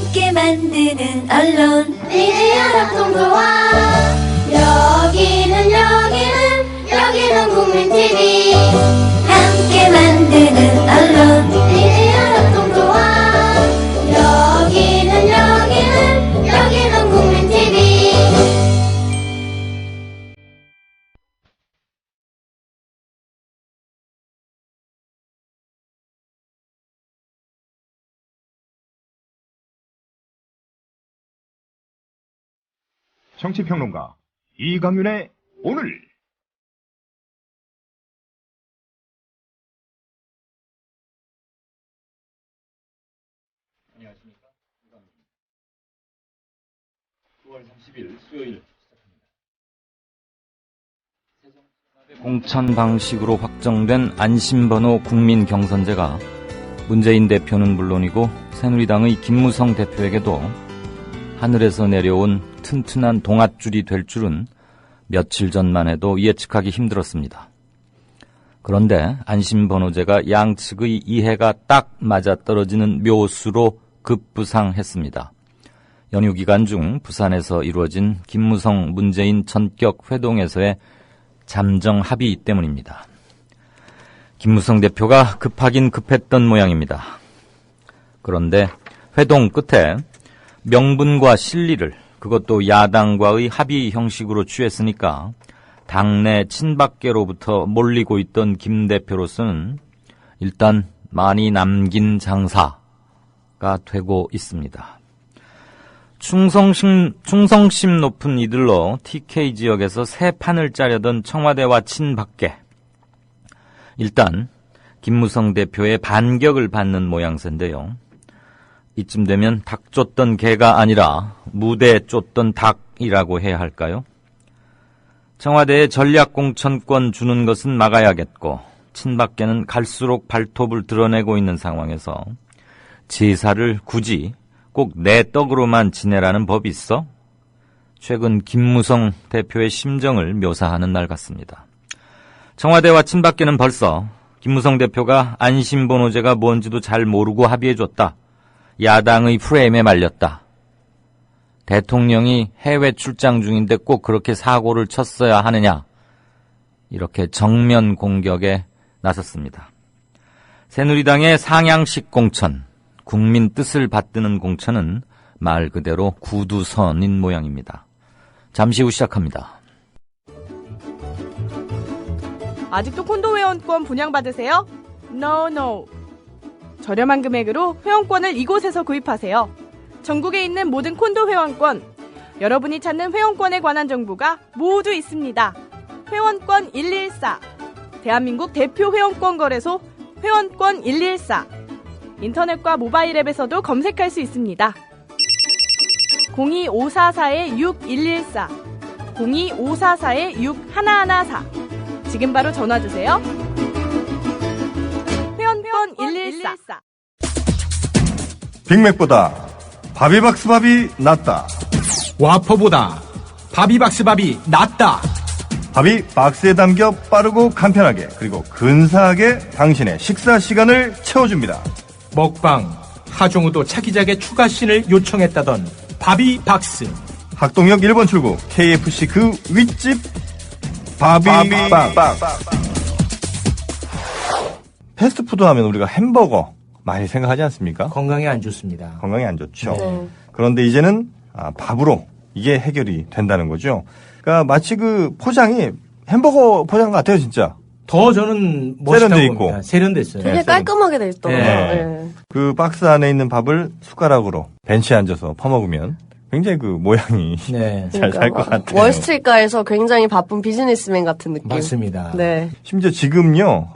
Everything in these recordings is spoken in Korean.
함께 만드는 언론 미디어 협동조합. 여기는 국민TV. 함께 만드는 언론 미디어 협동조합. 여기는 국민TV. 정치평론가 이강윤의 오늘. 안녕하십니까. 이강윤입니다. 9월 30일 수요일 시작합니다. 공천 방식으로 확정된 안심번호 국민경선제가 문재인 대표는 물론이고 새누리당의 김무성 대표에게도 하늘에서 내려온 튼튼한 동아줄이 될 줄은 며칠 전만 해도 예측하기 힘들었습니다. 그런데 안심번호제가 양측의 이해가 딱 맞아떨어지는 묘수로 급부상했습니다. 연휴 기간 중 부산에서 이루어진 김무성 문재인 전격 회동에서의 잠정 합의 때문입니다. 김무성 대표가 급하긴 급했던 모양입니다. 그런데 회동 끝에 명분과 실리를, 그것도 야당과의 합의 형식으로 취했으니까 당내 친박계로부터 몰리고 있던 김 대표로서는 일단 많이 남긴 장사가 되고 있습니다. 충성심 높은 이들로 TK 지역에서 새 판을 짜려던 청와대와 친박계, 일단 김무성 대표의 반격을 받는 모양새인데요. 이쯤 되면 닭 쫓던 개가 아니라 무대 쫓던 닭이라고 해야 할까요? 청와대에 전략공천권 주는 것은 막아야겠고 친박계는 갈수록 발톱을 드러내고 있는 상황에서 제사를 굳이 꼭 내 떡으로만 지내라는 법이 있어? 최근 김무성 대표의 심정을 묘사하는 날 같습니다. 청와대와 친박계는 벌써 김무성 대표가 안심번호제가 뭔지도 잘 모르고 합의해줬다. 야당의 프레임에 말렸다. 대통령이 해외 출장 중인데 꼭 그렇게 사고를 쳤어야 하느냐. 이렇게 정면 공격에 나섰습니다. 새누리당의 상향식 공천, 국민 뜻을 받드는 공천은 말 그대로 구두선인 모양입니다. 잠시 후 시작합니다. 아직도 콘도 회원권 분양받으세요? No. 저렴한 금액으로 회원권을 이곳에서 구입하세요. 전국에 있는 모든 콘도 회원권, 여러분이 찾는 회원권에 관한 정보가 모두 있습니다. 회원권 114, 대한민국 대표 회원권 거래소 회원권 114. 인터넷과 모바일 앱에서도 검색할 수 있습니다. 02544-6114, 02544-6114. 지금 바로 전화주세요. 회원권 114. 빅맥보다 바비박스밥이 낫다. 와퍼보다 바비박스밥이 낫다. 밥이 박스에 담겨 빠르고 간편하게, 그리고 근사하게 당신의 식사 시간을 채워줍니다. 먹방 하종우도 차기작의 추가씬을 요청했다던 바비박스. 학동역 1번 출구 KFC 그 윗집 바비박. 패스트푸드 하면 우리가 햄버거 많이 생각하지 않습니까? 건강에 안 좋습니다. 건강에 안 좋죠. 그런데 이제는 밥으로 이게 해결이 된다는 거죠. 그러니까 마치 그 포장이 햄버거 포장 같아요, 진짜. 더 저는 멋있다고 세련돼 봅니다. 있고. 세련됐어요. 되게 깔끔하게 돼 있더라고요. 네. 그 박스 안에 있는 밥을 숟가락으로 벤치에 앉아서 퍼먹으면 굉장히 그 모양이 네. 잘 살 것 같아요. 월스트리트가에서 굉장히 바쁜 비즈니스맨 같은 느낌. 맞습니다. 네. 심지어 지금요,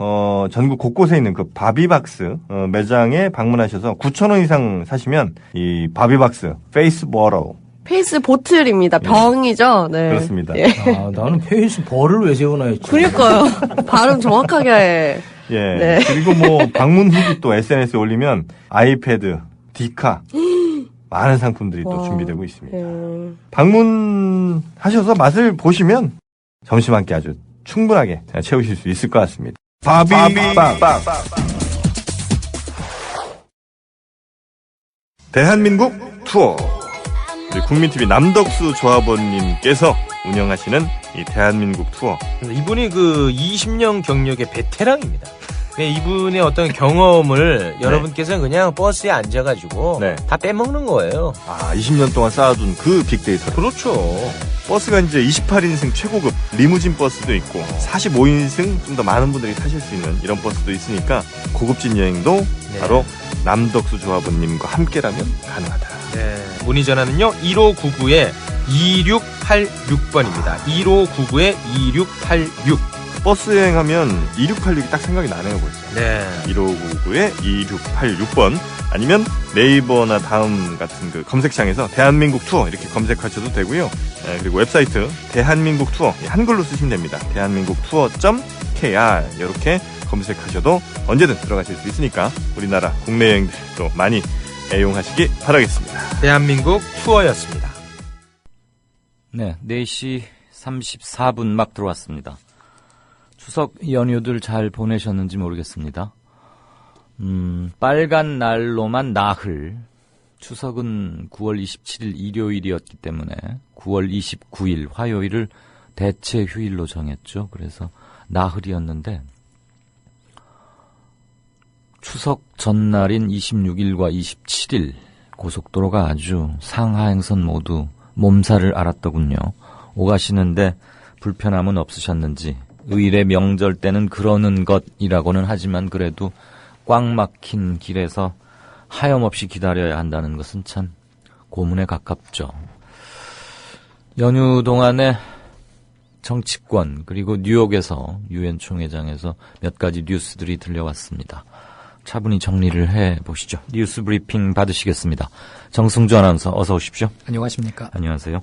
전국 곳곳에 있는 그 바비박스 매장에 방문하셔서 9,000원 이상 사시면 이 바비박스 페이스 버러. 페이스 보틀입니다. 병이죠. 네. 그렇습니다. 예. 나는 페이스 벌을 왜 세우나 했지. 그러니까요. 발음 정확하게 해. 예. 네. 그리고 뭐 방문 후기 또 SNS에 올리면 아이패드, 디카 많은 상품들이 또 준비되고 있습니다. 방문하셔서 맛을 보시면 점심 한 끼 아주 충분하게 채우실 수 있을 것 같습니다. 바비박. 대한민국 투어. 우리 국민TV 남덕수 조합원님께서 운영하시는 이 대한민국 투어. 이분이 그 20년 경력의 베테랑입니다. 이분의 어떤 경험을 여러분께서는 그냥 버스에 앉아가지고 네. 다 빼먹는 거예요. 20년 동안 쌓아둔 그 빅데이터. 그렇죠. 버스가 이제 28인승 최고급 리무진 버스도 있고 45인승 좀 더 많은 분들이 타실 수 있는 이런 버스도 있으니까 고급진 여행도 바로 남덕수 조합원님과 함께라면 가능하다. 네. 문의 전화는요 1599-2686번입니다. 1599-2686. 버스 여행하면 2686이 딱 생각이 나네요 벌써. 네. 1599-2686번 아니면 네이버나 다음 같은 그 검색창에서 대한민국 투어 이렇게 검색하셔도 되고요. 그리고 웹사이트 대한민국 투어 한글로 쓰시면 됩니다. 대한민국 투어.kr 이렇게 검색하셔도 언제든 들어가실 수 있으니까 우리나라 국내 여행들도 많이 애용하시기 바라겠습니다. 대한민국 투어였습니다. 네, 4시 34분 막 들어왔습니다. 추석 연휴들 잘 보내셨는지 모르겠습니다. 빨간 날로만 나흘. 추석은 9월 27일 일요일이었기 때문에 9월 29일 화요일을 대체 휴일로 정했죠. 그래서 나흘이었는데 추석 전날인 26일과 27일 고속도로가 아주 상하행선 모두 몸살을 앓았더군요. 오가시는데 불편함은 없으셨는지 의례 명절 때는 그러는 것이라고는 하지만 그래도 꽉 막힌 길에서 하염없이 기다려야 한다는 것은 참 고문에 가깝죠. 연휴 동안에 정치권 그리고 뉴욕에서 유엔 총회장에서 몇 가지 뉴스들이 들려왔습니다. 차분히 정리를 해보시죠. 뉴스 브리핑 받으시겠습니다. 정승주 아나운서 어서 오십시오. 안녕하십니까. 안녕하세요.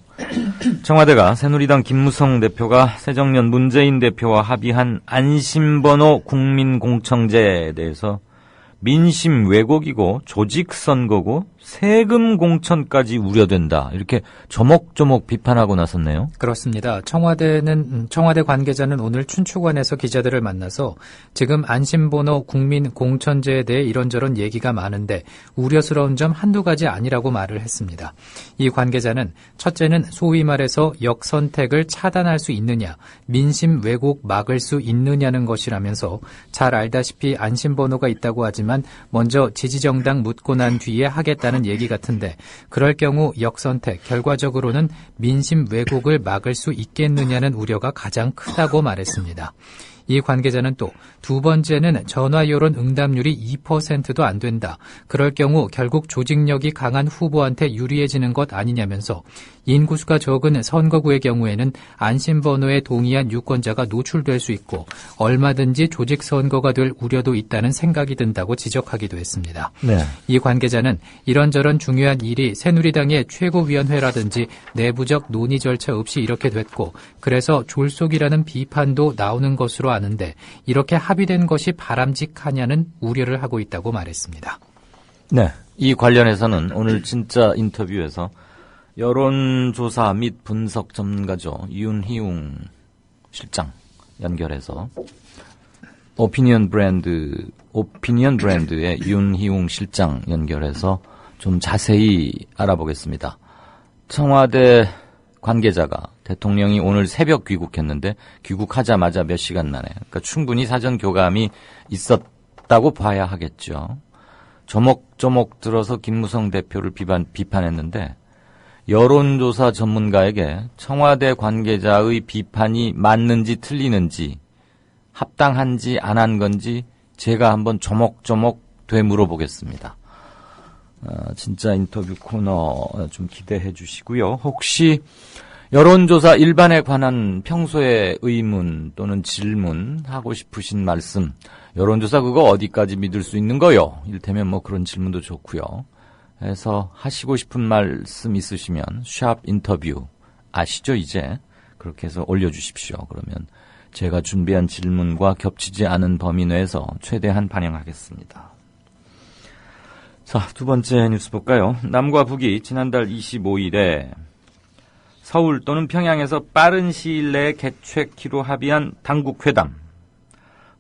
청와대가 새누리당 김무성 대표가 새정년 문재인 대표와 합의한 안심번호 국민공청제에 대해서 민심 왜곡이고 조직선거고 세금 공천까지 우려된다. 이렇게 조목조목 비판하고 나섰네요. 그렇습니다. 청와대 관계자는 오늘 춘추관에서 기자들을 만나서 지금 안심번호 국민공천제에 대해 이런저런 얘기가 많은데 우려스러운 점 한두 가지 아니라고 말을 했습니다. 이 관계자는 첫째는 소위 말해서 역선택을 차단할 수 있느냐, 민심 왜곡 막을 수 있느냐는 것이라면서 잘 알다시피 안심번호가 있다고 하지만 먼저 지지정당 묻고 난 뒤에 하겠다는 얘기 같은데 그럴 경우 역선택, 결과적으로는 민심 왜곡을 막을 수 있겠느냐는 우려가 가장 크다고 말했습니다. 이 관계자는 또 두 번째는 전화 여론 응답률이 2%도 안 된다. 그럴 경우 결국 조직력이 강한 후보한테 유리해지는 것 아니냐면서 인구수가 적은 선거구의 경우에는 안심번호에 동의한 유권자가 노출될 수 있고 얼마든지 조직선거가 될 우려도 있다는 생각이 든다고 지적하기도 했습니다. 네. 이 관계자는 이런저런 중요한 일이 새누리당의 최고위원회라든지 내부적 논의 절차 없이 이렇게 됐고 그래서 졸속이라는 비판도 나오는 것으로 아는데 이렇게 합의된 것이 바람직하냐는 우려를 하고 있다고 말했습니다. 네. 이 관련해서는 오늘 진짜 인터뷰에서 여론조사 및 분석 전문가죠. 윤희웅 실장 연결해서 오피니언 브랜드의 윤희웅 실장 연결해서 좀 자세히 알아보겠습니다. 청와대 관계자가 대통령이 오늘 새벽 귀국했는데 귀국하자마자 몇 시간 만에 그러니까 충분히 사전 교감이 있었다고 봐야 하겠죠. 조목조목 들어서 김무성 대표를 비판했는데 여론조사 전문가에게 청와대 관계자의 비판이 맞는지 틀리는지 합당한지 안 한 건지 제가 한번 조목조목 되물어보겠습니다. 진짜 인터뷰 코너 좀 기대해 주시고요. 혹시 여론조사 일반에 관한 평소의 의문 또는 질문 하고 싶으신 말씀 여론조사 그거 어디까지 믿을 수 있는 거요? 이를테면 뭐 그런 질문도 좋고요. 해서 하시고 싶은 말씀 있으시면 샵 인터뷰 아시죠 이제? 그렇게 해서 올려주십시오. 그러면 제가 준비한 질문과 겹치지 않은 범위 내에서 최대한 반영하겠습니다. 자, 두 번째 뉴스 볼까요? 남과 북이 지난달 25일에 서울 또는 평양에서 빠른 시일 내에 개최키로 합의한 당국회담.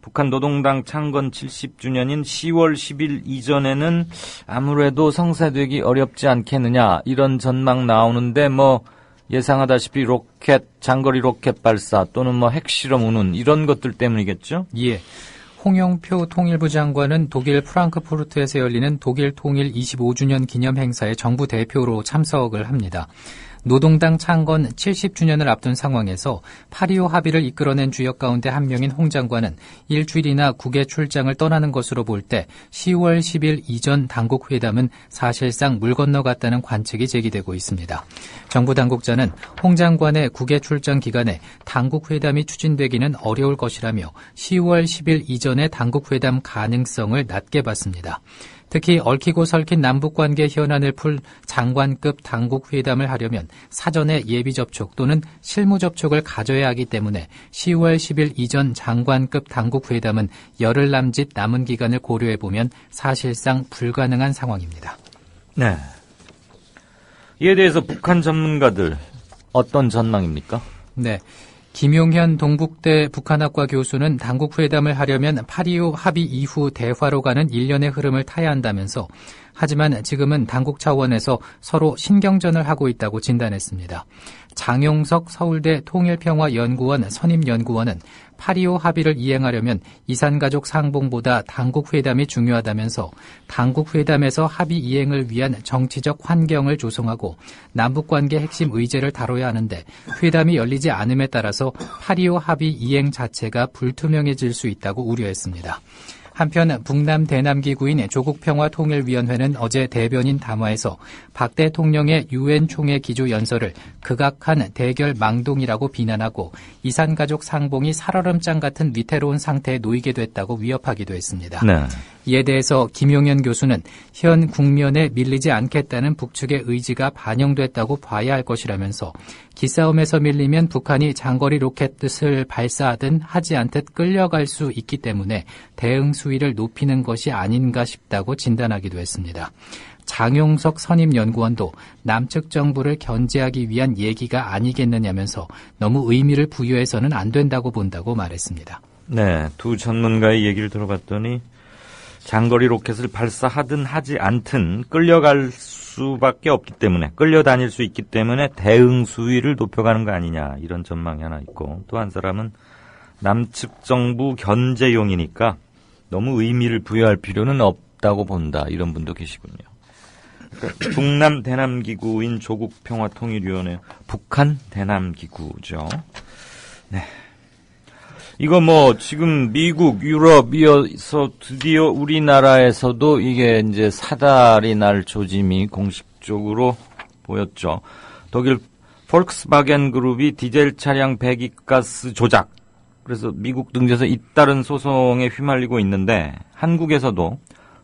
북한 노동당 창건 70주년인 10월 10일 이전에는 아무래도 성사되기 어렵지 않겠느냐 이런 전망 나오는데 뭐 예상하다시피 로켓, 장거리 로켓 발사 또는 뭐 핵실험 운운 이런 것들 때문이겠죠? 예. 홍영표 통일부 장관은 독일 프랑크푸르트에서 열리는 독일 통일 25주년 기념 행사에 정부 대표로 참석을 합니다. 노동당 창건 70주년을 앞둔 상황에서 8.25 합의를 이끌어낸 주역 가운데 한 명인 홍 장관은 일주일이나 국외 출장을 떠나는 것으로 볼 때 10월 10일 이전 당국 회담은 사실상 물 건너갔다는 관측이 제기되고 있습니다. 정부 당국자는 홍 장관의 국외 출장 기간에 당국 회담이 추진되기는 어려울 것이라며 10월 10일 이전의 당국 회담 가능성을 낮게 봤습니다. 특히 얽히고 설킨 남북관계 현안을 풀 장관급 당국 회담을 하려면 사전에 예비 접촉 또는 실무 접촉을 가져야 하기 때문에 10월 10일 이전 장관급 당국 회담은 열흘 남짓 남은 기간을 고려해보면 사실상 불가능한 상황입니다. 네. 이에 대해서 북한 전문가들 어떤 전망입니까? 네. 김용현 동북대 북한학과 교수는 당국회담을 하려면 8.25 합의 이후 대화로 가는 일련의 흐름을 타야 한다면서 하지만 지금은 당국 차원에서 서로 신경전을 하고 있다고 진단했습니다. 장용석 서울대 통일평화연구원 선임연구원은 8.25 합의를 이행하려면 이산가족 상봉보다 당국회담이 중요하다면서 당국회담에서 합의 이행을 위한 정치적 환경을 조성하고 남북관계 핵심 의제를 다뤄야 하는데 회담이 열리지 않음에 따라서 8.25 합의 이행 자체가 불투명해질 수 있다고 우려했습니다. 한편 북남 대남기구인 조국평화통일위원회는 어제 대변인 담화에서 박 대통령의 유엔 총회 기조 연설을 극악한 대결 망동이라고 비난하고 이산가족 상봉이 살얼음장 같은 위태로운 상태에 놓이게 됐다고 위협하기도 했습니다. 네. 이에 대해서 김용현 교수는 현 국면에 밀리지 않겠다는 북측의 의지가 반영됐다고 봐야 할 것이라면서 기싸움에서 밀리면 북한이 장거리 로켓을 발사하든 하지 않듯 끌려갈 수 있기 때문에 대응 수위를 높이는 것이 아닌가 싶다고 진단하기도 했습니다. 장용석 선임연구원도 남측 정부를 견제하기 위한 얘기가 아니겠느냐면서 너무 의미를 부여해서는 안 된다고 본다고 말했습니다. 네, 두 전문가의 얘기를 들어봤더니 장거리 로켓을 발사하든 하지 않든 끌려갈 수밖에 없기 때문에 끌려다닐 수 있기 때문에 대응 수위를 높여가는 거 아니냐 이런 전망이 하나 있고 또 한 사람은 남측 정부 견제용이니까 너무 의미를 부여할 필요는 없다고 본다 이런 분도 계시군요. 그러니까 북남 대남기구인 조국평화통일위원회 북한 대남기구죠. 네. 이거 뭐 지금 미국, 유럽이어서 드디어 우리나라에서도 이게 이제 사달이 날 조짐이 공식적으로 보였죠. 독일 폴크스바겐 그룹이 디젤 차량 배기가스 조작. 그래서 미국 등지에서 잇따른 소송에 휘말리고 있는데 한국에서도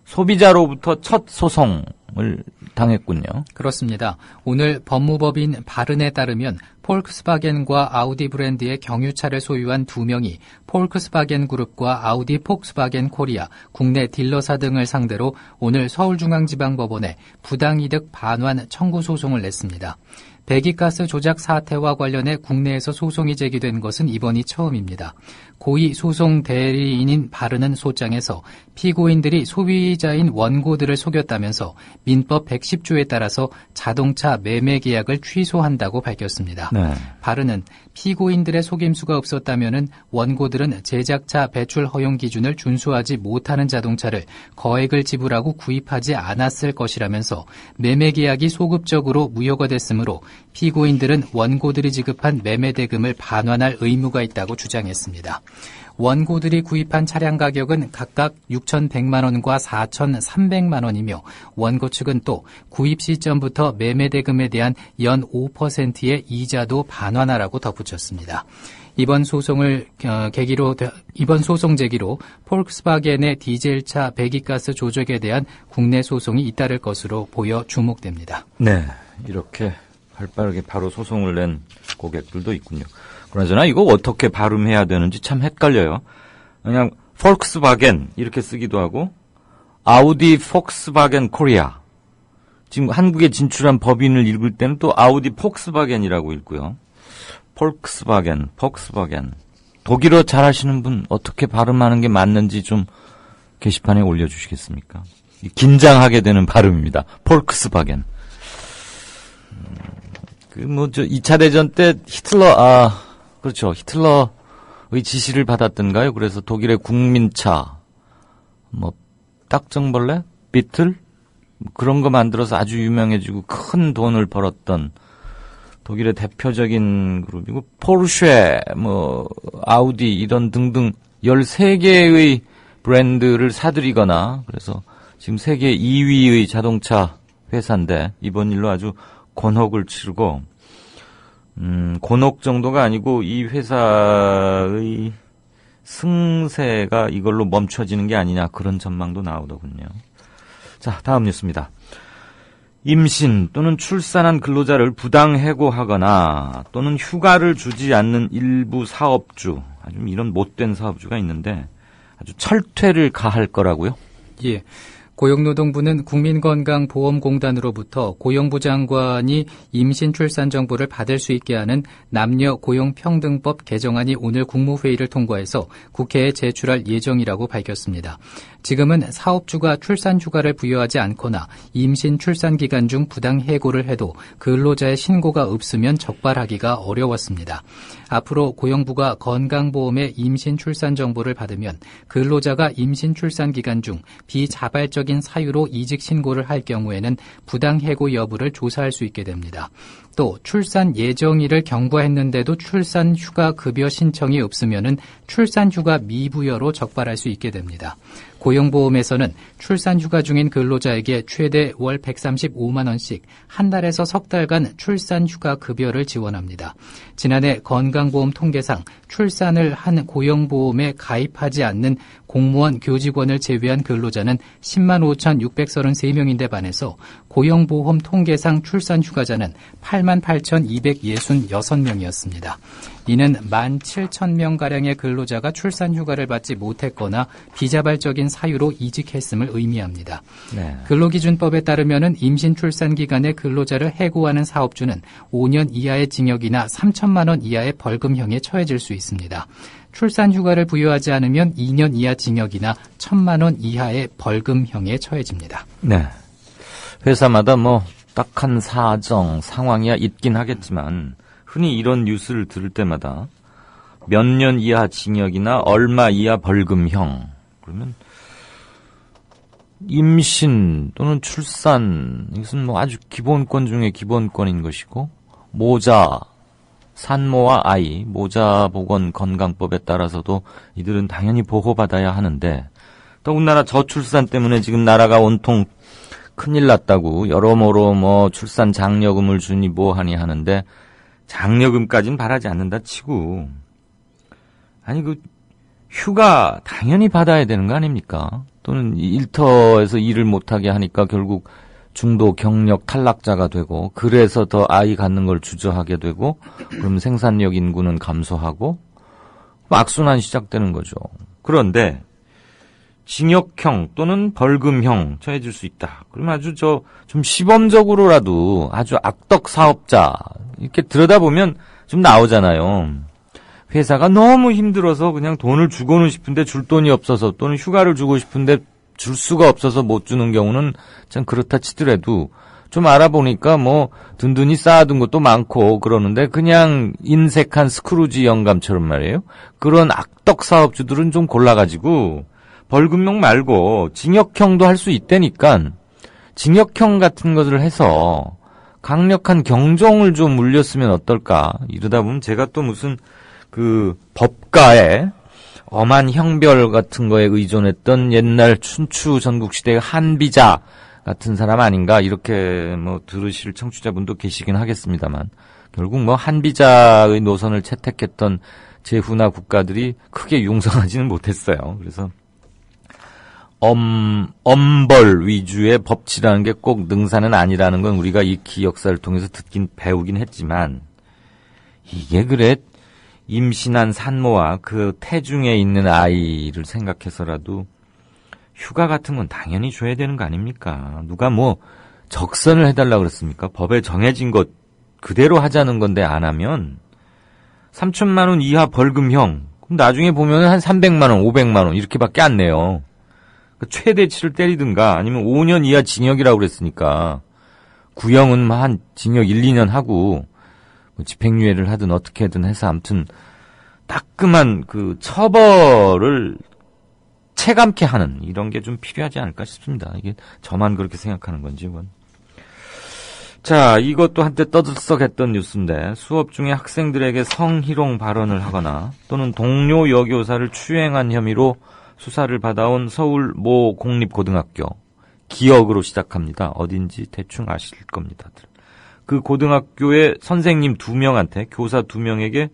소비자로부터 첫 소송을 당했군요. 그렇습니다. 오늘 법무법인 바른에 따르면 폴크스바겐과 아우디 브랜드의 경유차를 소유한 2명이 폴크스바겐 그룹과 아우디 폭스바겐 코리아, 국내 딜러사 등을 상대로 오늘 서울중앙지방법원에 부당이득 반환 청구 소송을 냈습니다. 배기가스 조작 사태와 관련해 국내에서 소송이 제기된 것은 이번이 처음입니다. 고위 소송 대리인인 바르는 소장에서 피고인들이 소비자인 원고들을 속였다면서 민법 110조에 따라서 자동차 매매 계약을 취소한다고 밝혔습니다. 네. 바르는 피고인들의 속임수가 없었다면 원고들은 제작차 배출 허용 기준을 준수하지 못하는 자동차를 거액을 지불하고 구입하지 않았을 것이라면서 매매 계약이 소급적으로 무효가 됐으므로 피고인들은 원고들이 지급한 매매 대금을 반환할 의무가 있다고 주장했습니다. 원고들이 구입한 차량 가격은 각각 6,100만 원과 4,300만 원이며 원고 측은 또 구입 시점부터 매매 대금에 대한 연 5%의 이자도 반환하라고 덧붙였습니다. 이번 소송 제기로 폴크스바겐의 디젤차 배기가스 조작에 대한 국내 소송이 잇따를 것으로 보여 주목됩니다. 네, 이렇게 발빠르게 바로 소송을 낸 고객들도 있군요. 그나저나 이거 어떻게 발음해야 되는지 참 헷갈려요. 그냥 폴크스바겐 이렇게 쓰기도 하고 아우디 폭스바겐 코리아. 지금 한국에 진출한 법인을 읽을 때는 또 아우디 폭스바겐이라고 읽고요. 폴크스바겐, 폭스바겐. 독일어 잘하시는 분 어떻게 발음하는 게 맞는지 좀 게시판에 올려주시겠습니까? 긴장하게 되는 발음입니다. 폴크스바겐. 2차 대전 때 그렇죠. 히틀러의 지시를 받았던가요? 그래서 독일의 국민차, 딱정벌레? 비틀? 그런 거 만들어서 아주 유명해지고 큰 돈을 벌었던 독일의 대표적인 그룹이고, 포르쉐, 아우디, 이런 등등 13개의 브랜드를 사들이거나, 그래서 지금 세계 2위의 자동차 회사인데, 이번 일로 아주 곤혹을 치르고, 곤혹 정도가 아니고, 이 회사의 승세가 이걸로 멈춰지는 게 아니냐, 그런 전망도 나오더군요. 자, 다음 뉴스입니다. 임신 또는 출산한 근로자를 부당 해고하거나 또는 휴가를 주지 않는 일부 사업주, 아주 이런 못된 사업주가 있는데 아주 철퇴를 가할 거라고요? 예. 고용노동부는 국민건강보험공단으로부터 고용부 장관이 임신 출산 정보를 받을 수 있게 하는 남녀 고용평등법 개정안이 오늘 국무회의를 통과해서 국회에 제출할 예정이라고 밝혔습니다. 지금은 사업주가 출산 휴가를 부여하지 않거나 임신 출산 기간 중 부당 해고를 해도 근로자의 신고가 없으면 적발하기가 어려웠습니다. 앞으로 고용부가 건강보험의 임신 출산 정보를 받으면 근로자가 임신 출산 기간 중 비자발적인 사유로 이직 신고를 할 경우에는 부당 해고 여부를 조사할 수 있게 됩니다. 또 출산 예정일을 경과했는데도 출산 휴가 급여 신청이 없으면은 출산 휴가 미부여로 적발할 수 있게 됩니다. 고용보험에서는 출산 휴가 중인 근로자에게 최대 월 135만 원씩 한 달에서 석 달간 출산 휴가 급여를 지원합니다. 지난해 건강보험 통계상 출산을 한 고용보험에 가입하지 않는 공무원 교직원을 제외한 근로자는 10만 5,633명인데 반해서 고용보험 통계상 출산 휴가자는 8만 8,266명이었습니다. 이는 17,000명가량의 근로자가 출산 휴가를 받지 못했거나 비자발적인 사유로 이직했음을 의미합니다. 네. 근로기준법에 따르면 임신 출산 기간에 근로자를 해고하는 사업주는 5년 이하의 징역이나 3천만 원 이하의 벌금형에 처해질 수 있습니다. 출산 휴가를 부여하지 않으면 2년 이하 징역이나 1,000만 원 이하의 벌금형에 처해집니다. 네. 회사마다 딱한 사정, 상황이야 있긴 하겠지만 흔히 이런 뉴스를 들을 때마다 몇 년 이하 징역이나 얼마 이하 벌금형, 그러면 임신 또는 출산, 이것은 아주 기본권 중에 기본권인 것이고, 모자, 산모와 아이, 모자보건건강법에 따라서도 이들은 당연히 보호받아야 하는데, 더군다나 저출산 때문에 지금 나라가 온통 큰일 났다고 여러모로 출산 장려금을 주니 뭐하니 하는데, 장려금까지는 바라지 않는다 치고, 아니 휴가 당연히 받아야 되는 거 아닙니까? 또는 일터에서 일을 못하게 하니까 결국 중도 경력 탈락자가 되고, 그래서 더 아이 갖는 걸 주저하게 되고, 그럼 생산력 인구는 감소하고 악순환 시작되는 거죠. 그런데 징역형 또는 벌금형 처해질 수 있다. 그러면 아주 좀 시범적으로라도 아주 악덕 사업자 이렇게 들여다보면 좀 나오잖아요. 회사가 너무 힘들어서 그냥 돈을 주고는 싶은데 줄 돈이 없어서, 또는 휴가를 주고 싶은데 줄 수가 없어서 못 주는 경우는 참 그렇다 치더라도 좀 알아보니까 든든히 쌓아둔 것도 많고 그러는데, 그냥 인색한 스크루지 영감처럼 말이에요. 그런 악덕 사업주들은 좀 골라가지고 벌금형 말고 징역형도 할 수 있다니까, 징역형 같은 것을 해서 강력한 경종을 좀 물렸으면 어떨까. 이러다 보면 제가 또 무슨 법가에 엄한 형별 같은 거에 의존했던 옛날 춘추 전국시대의 한비자 같은 사람 아닌가, 이렇게 들으실 청취자분도 계시긴 하겠습니다만, 결국 한비자의 노선을 채택했던 제후나 국가들이 크게 융성하지는 못했어요. 그래서 엄벌 위주의 법치라는 게 꼭 능사는 아니라는 건 우리가 익히 역사를 통해서 배우긴 했지만, 이게 그래 임신한 산모와 그 태중에 있는 아이를 생각해서라도 휴가 같은 건 당연히 줘야 되는 거 아닙니까? 누가 적선을 해달라고 그랬습니까? 법에 정해진 것 그대로 하자는 건데 안 하면 3천만 원 이하 벌금형, 그럼 나중에 보면 한 300만 원, 500만 원 이렇게밖에 안 내요. 최대치를 때리든가 아니면 5년 이하 징역이라고 그랬으니까 구형은 한 징역 1, 2년 하고 집행유예를 하든 어떻게든 해서 아무튼 따끔한 그 처벌을 체감케 하는 이런 게 좀 필요하지 않을까 싶습니다. 이게 저만 그렇게 생각하는 건지 이건. 자, 이것도 한때 떠들썩했던 뉴스인데 수업 중에 학생들에게 성희롱 발언을 하거나 또는 동료 여교사를 추행한 혐의로 수사를 받아온 서울 모 공립고등학교 기억으로 시작합니다. 어딘지 대충 아실 겁니다. 그 고등학교의 선생님 2명한테 교사 2명에게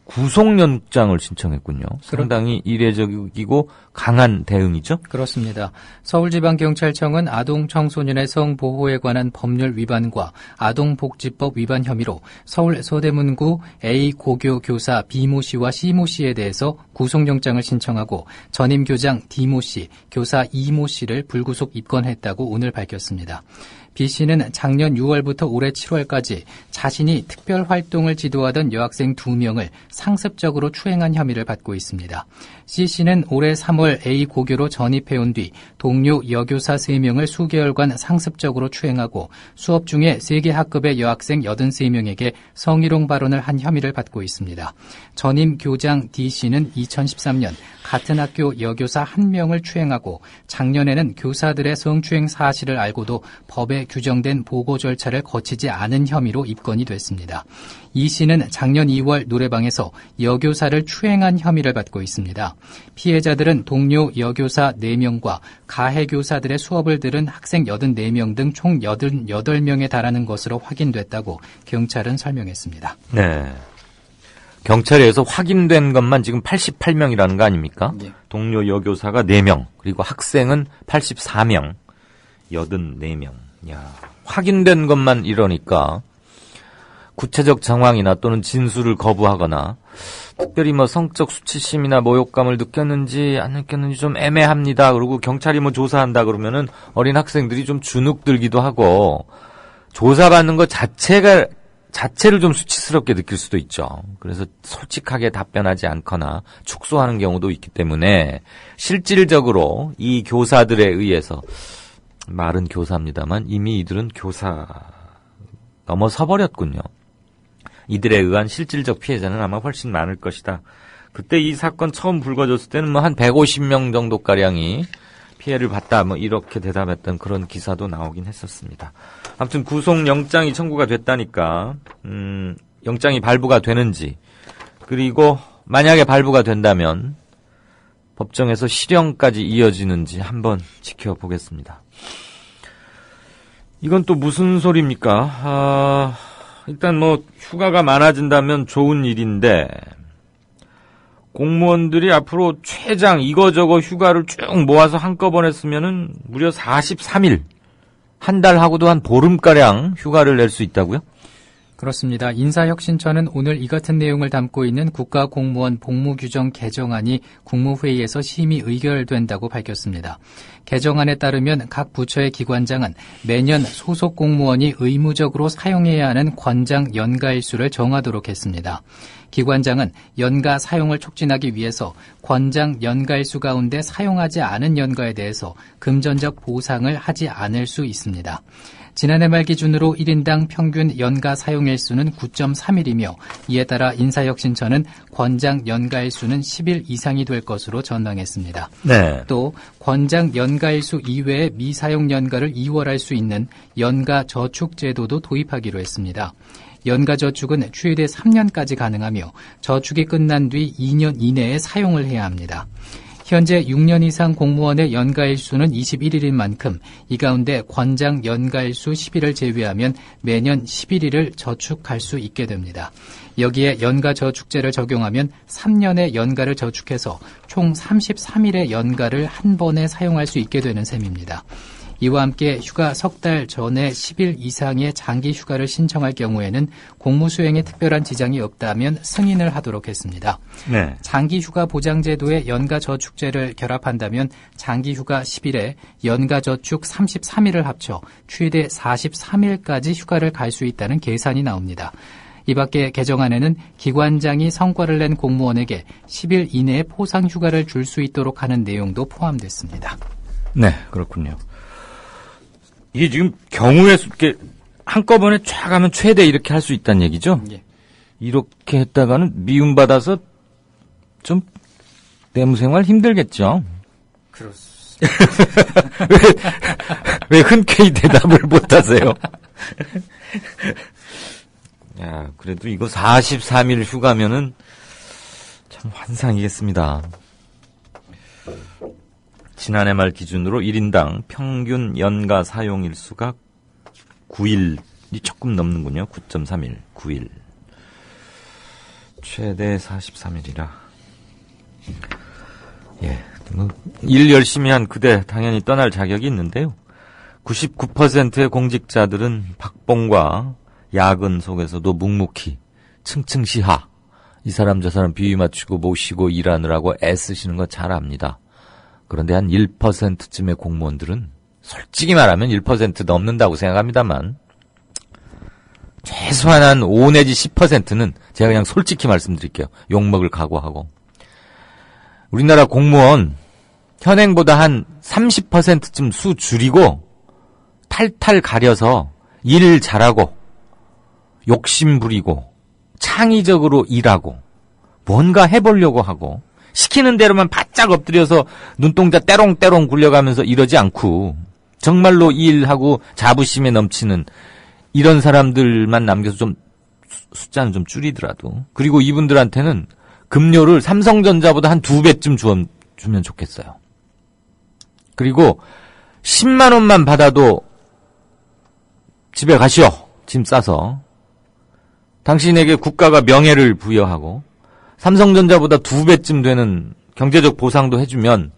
구속영장을 신청했군요. 상당히 이례적이고 강한 대응이죠? 그렇습니다. 서울지방경찰청은 아동 청소년의 성보호에 관한 법률 위반과 아동복지법 위반 혐의로 서울 서대문구 A 고교 교사 B모 씨와 C모 씨에 대해서 구속영장을 신청하고 전임 교장 D모 씨, 교사 E모 씨를 불구속 입건했다고 오늘 밝혔습니다. B 씨는 작년 6월부터 올해 7월까지 자신이 특별 활동을 지도하던 여학생 2명을 상습적으로 추행한 혐의를 받고 있습니다. C 씨는 올해 3월 A 고교로 전입해온 뒤 동료 여교사 3명을 수개월간 상습적으로 추행하고 수업 중에 3개 학급의 여학생 83명에게 성희롱 발언을 한 혐의를 받고 있습니다. 전임 교장 D 씨는 2013년 같은 학교 여교사 1명을 추행하고 작년에는 교사들의 성추행 사실을 알고도 법에 규정된 보고 절차를 거치지 않은 혐의로 입건이 됐습니다. 이 씨는 작년 2월 노래방에서 여교사를 추행한 혐의를 받고 있습니다. 피해자들은 동료 여교사 4명과 가해교사들의 수업을 들은 학생 84명 등 총 88명에 달하는 것으로 확인됐다고 경찰은 설명했습니다. 네. 경찰에서 확인된 것만 지금 88명이라는 거 아닙니까? 네. 동료 여교사가 4명, 그리고 학생은 84명, 84명. 야, 확인된 것만 이러니까 구체적 정황이나 또는 진술을 거부하거나 특별히 성적 수치심이나 모욕감을 느꼈는지 안 느꼈는지 좀 애매합니다. 그리고 경찰이 조사한다 그러면은 어린 학생들이 좀 주눅 들기도 하고 조사받는 것 자체를 좀 수치스럽게 느낄 수도 있죠. 그래서 솔직하게 답변하지 않거나 축소하는 경우도 있기 때문에 실질적으로 이 교사들에 의해서 말은 교사입니다만 이미 이들은 교사 넘어서 버렸군요. 이들에 의한 실질적 피해자는 아마 훨씬 많을 것이다. 그때 이 사건 처음 불거졌을 때는 한 150명 정도가량이 피해를 봤다 이렇게 대답했던 그런 기사도 나오긴 했었습니다. 아무튼 구속영장이 청구가 됐다니까 영장이 발부가 되는지 그리고 만약에 발부가 된다면 법정에서 실형까지 이어지는지 한번 지켜보겠습니다. 이건 또 무슨 소리입니까? 일단 휴가가 많아진다면 좋은 일인데 공무원들이 앞으로 최장 이거저거 휴가를 쭉 모아서 한꺼번에 쓰면은 무려 43일, 한 달 하고도 한 보름가량 휴가를 낼 수 있다고요? 그렇습니다. 인사혁신처는 오늘 이 같은 내용을 담고 있는 국가공무원 복무규정 개정안이 국무회의에서 심의 의결된다고 밝혔습니다. 개정안에 따르면 각 부처의 기관장은 매년 소속 공무원이 의무적으로 사용해야 하는 권장 연가일수를 정하도록 했습니다. 기관장은 연가 사용을 촉진하기 위해서 권장 연가일수 가운데 사용하지 않은 연가에 대해서 금전적 보상을 하지 않을 수 있습니다. 지난해 말 기준으로 1인당 평균 연가 사용일수는 9.3일이며 이에 따라 인사혁신처는 권장 연가일수는 10일 이상이 될 것으로 전망했습니다. 네. 또 권장 연가일수 이외에 미사용 연가를 이월할 수 있는 연가 저축 제도도 도입하기로 했습니다. 연가 저축은 최대 3년까지 가능하며 저축이 끝난 뒤 2년 이내에 사용을 해야 합니다. 현재 6년 이상 공무원의 연가일수는 21일인 만큼 이 가운데 권장 연가일수 10일을 제외하면 매년 11일을 저축할 수 있게 됩니다. 여기에 연가저축제를 적용하면 3년의 연가를 저축해서 총 33일의 연가를 한 번에 사용할 수 있게 되는 셈입니다. 이와 함께 휴가 석 달 전에 10일 이상의 장기 휴가를 신청할 경우에는 공무 수행에 특별한 지장이 없다면 승인을 하도록 했습니다. 네. 장기 휴가 보장제도에 연가 저축제를 결합한다면 장기 휴가 10일에 연가 저축 33일을 합쳐 최대 43일까지 휴가를 갈 수 있다는 계산이 나옵니다. 이 밖에 개정안에는 기관장이 성과를 낸 공무원에게 10일 이내에 포상 휴가를 줄 수 있도록 하는 내용도 포함됐습니다. 네, 그렇군요. 이게 지금 경우에 이렇게 한꺼번에 쫙 하면 최대 이렇게 할 수 있다는 얘기죠? 예. 이렇게 했다가는 미움받아서 좀 내무생활 힘들겠죠? 그렇습니다. 왜 흔쾌히 대답을 못하세요? 야, 그래도 이거 43일 휴가면은 참 환상이겠습니다. 지난해 말 기준으로 1인당 평균 연가 사용일수가 9일이 조금 넘는군요. 9.3일, 9일. 최대 43일이라. 예, 일 열심히 한 그대 당연히 떠날 자격이 있는데요. 99%의 공직자들은 박봉과 야근 속에서도 묵묵히 층층시하 이 사람 저 사람 비위 맞추고 모시고 일하느라고 애쓰시는 거 잘 압니다. 그런데 한 1%쯤의 공무원들은 솔직히 말하면 1% 넘는다고 생각합니다만 최소한 한 5 내지 10%는 제가 그냥 솔직히 말씀드릴게요. 욕먹을 각오하고. 우리나라 공무원 현행보다 한 30%쯤 수 줄이고 탈탈 가려서 일 잘하고 욕심 부리고 창의적으로 일하고 뭔가 해보려고 하고 시키는 대로만 바짝 엎드려서 눈동자 떼롱떼롱 굴려가면서 이러지 않고 정말로 일하고 자부심에 넘치는 이런 사람들만 남겨서 좀 숫자는 좀 줄이더라도 그리고 이분들한테는 급료를 삼성전자보다 한 2배쯤 주면 좋겠어요. 그리고 10만 원만 받아도 집에 가시오. 짐 싸서. 당신에게 국가가 명예를 부여하고 삼성전자보다 2배쯤 되는 경제적 보상도 해주면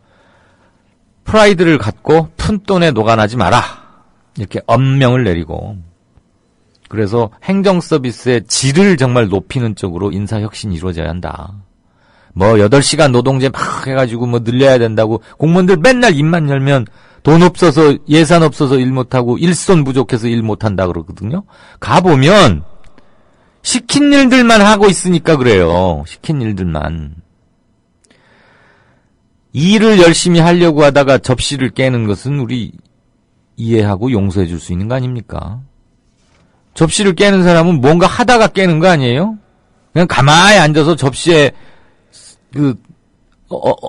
프라이드를 갖고 푼돈에 녹아나지 마라. 이렇게 엄명을 내리고 그래서 행정서비스의 질을 정말 높이는 쪽으로 인사혁신이 이루어져야 한다. 뭐 8시간 노동제 막 해가지고 뭐 늘려야 된다고 공무원들 맨날 입만 열면 돈 없어서 예산 없어서 일 못하고 일손 부족해서 일 못한다 그러거든요. 가보면 시킨 일들만 하고 있으니까 그래요. 시킨 일들만. 일을 열심히 하려고 하다가 접시를 깨는 것은 우리 이해하고 용서해 줄 수 있는 거 아닙니까? 접시를 깨는 사람은 뭔가 하다가 깨는 거 아니에요? 그냥 가만히 앉아서 접시에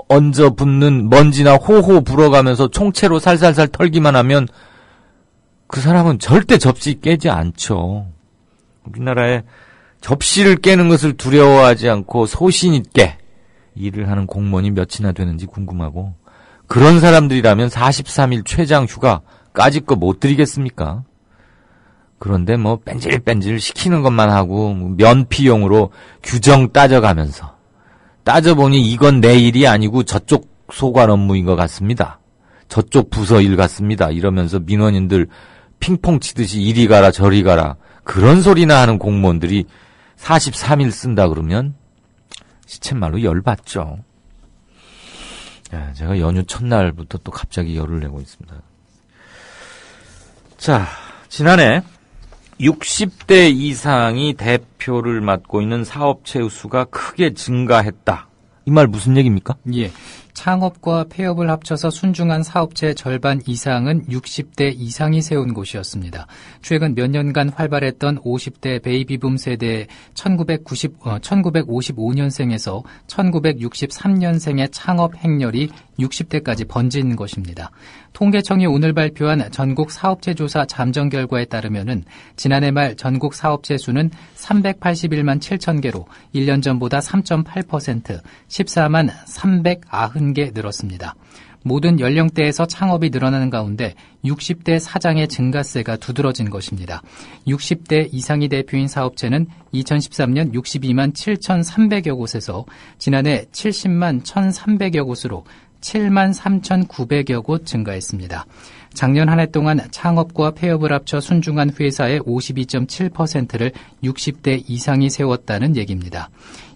얹어 붙는 먼지나 호호 불어가면서 총채로 살살살 털기만 하면 그 사람은 절대 접시 깨지 않죠. 우리나라에 접시를 깨는 것을 두려워하지 않고 소신 있게 일을 하는 공무원이 몇이나 되는지 궁금하고 그런 사람들이라면 43일 최장 휴가까지 거 못 드리겠습니까? 그런데 뭐 뺀질뺀질 시키는 것만 하고 면피용으로 규정 따져가면서 따져보니 이건 내 일이 아니고 저쪽 소관 업무인 것 같습니다. 저쪽 부서 일 같습니다. 이러면서 민원인들 핑퐁 치듯이 이리 가라 저리 가라 그런 소리나 하는 공무원들이 43일 쓴다 그러면 시쳇말로 열받죠. 야, 제가 연휴 첫날부터 또 갑자기 열을 내고 있습니다. 자, 지난해 60대 이상이 대표를 맡고 있는 사업체 수가 크게 증가했다. 이 말 무슨 얘기입니까? 예. 창업과 폐업을 합쳐서 순중한 사업체 절반 이상은 60대 이상이 세운 곳이었습니다. 최근 몇 년간 활발했던 50대 베이비붐 세대의 1955년생에서 1963년생의 창업 행렬이 60대까지 번진 것입니다. 통계청이 오늘 발표한 전국 사업체 조사 잠정 결과에 따르면은 지난해 말 전국 사업체 수는 381만 7천 개로 1년 전보다 3.8%, 14만 390개 늘었습니다. 모든 연령대에서 창업이 늘어나는 가운데 60대 사장의 증가세가 두드러진 것입니다. 60대 이상이 대표인 사업체는 2013년 62만 7,300여 곳에서 지난해 70만 1,300여 곳으로 7만 3,900여 곳 증가했습니다. 작년 한 해 동안 창업과 폐업을 합쳐 순중한 회사의 52.7%를 60대 이상이 세웠다는 얘기입니다.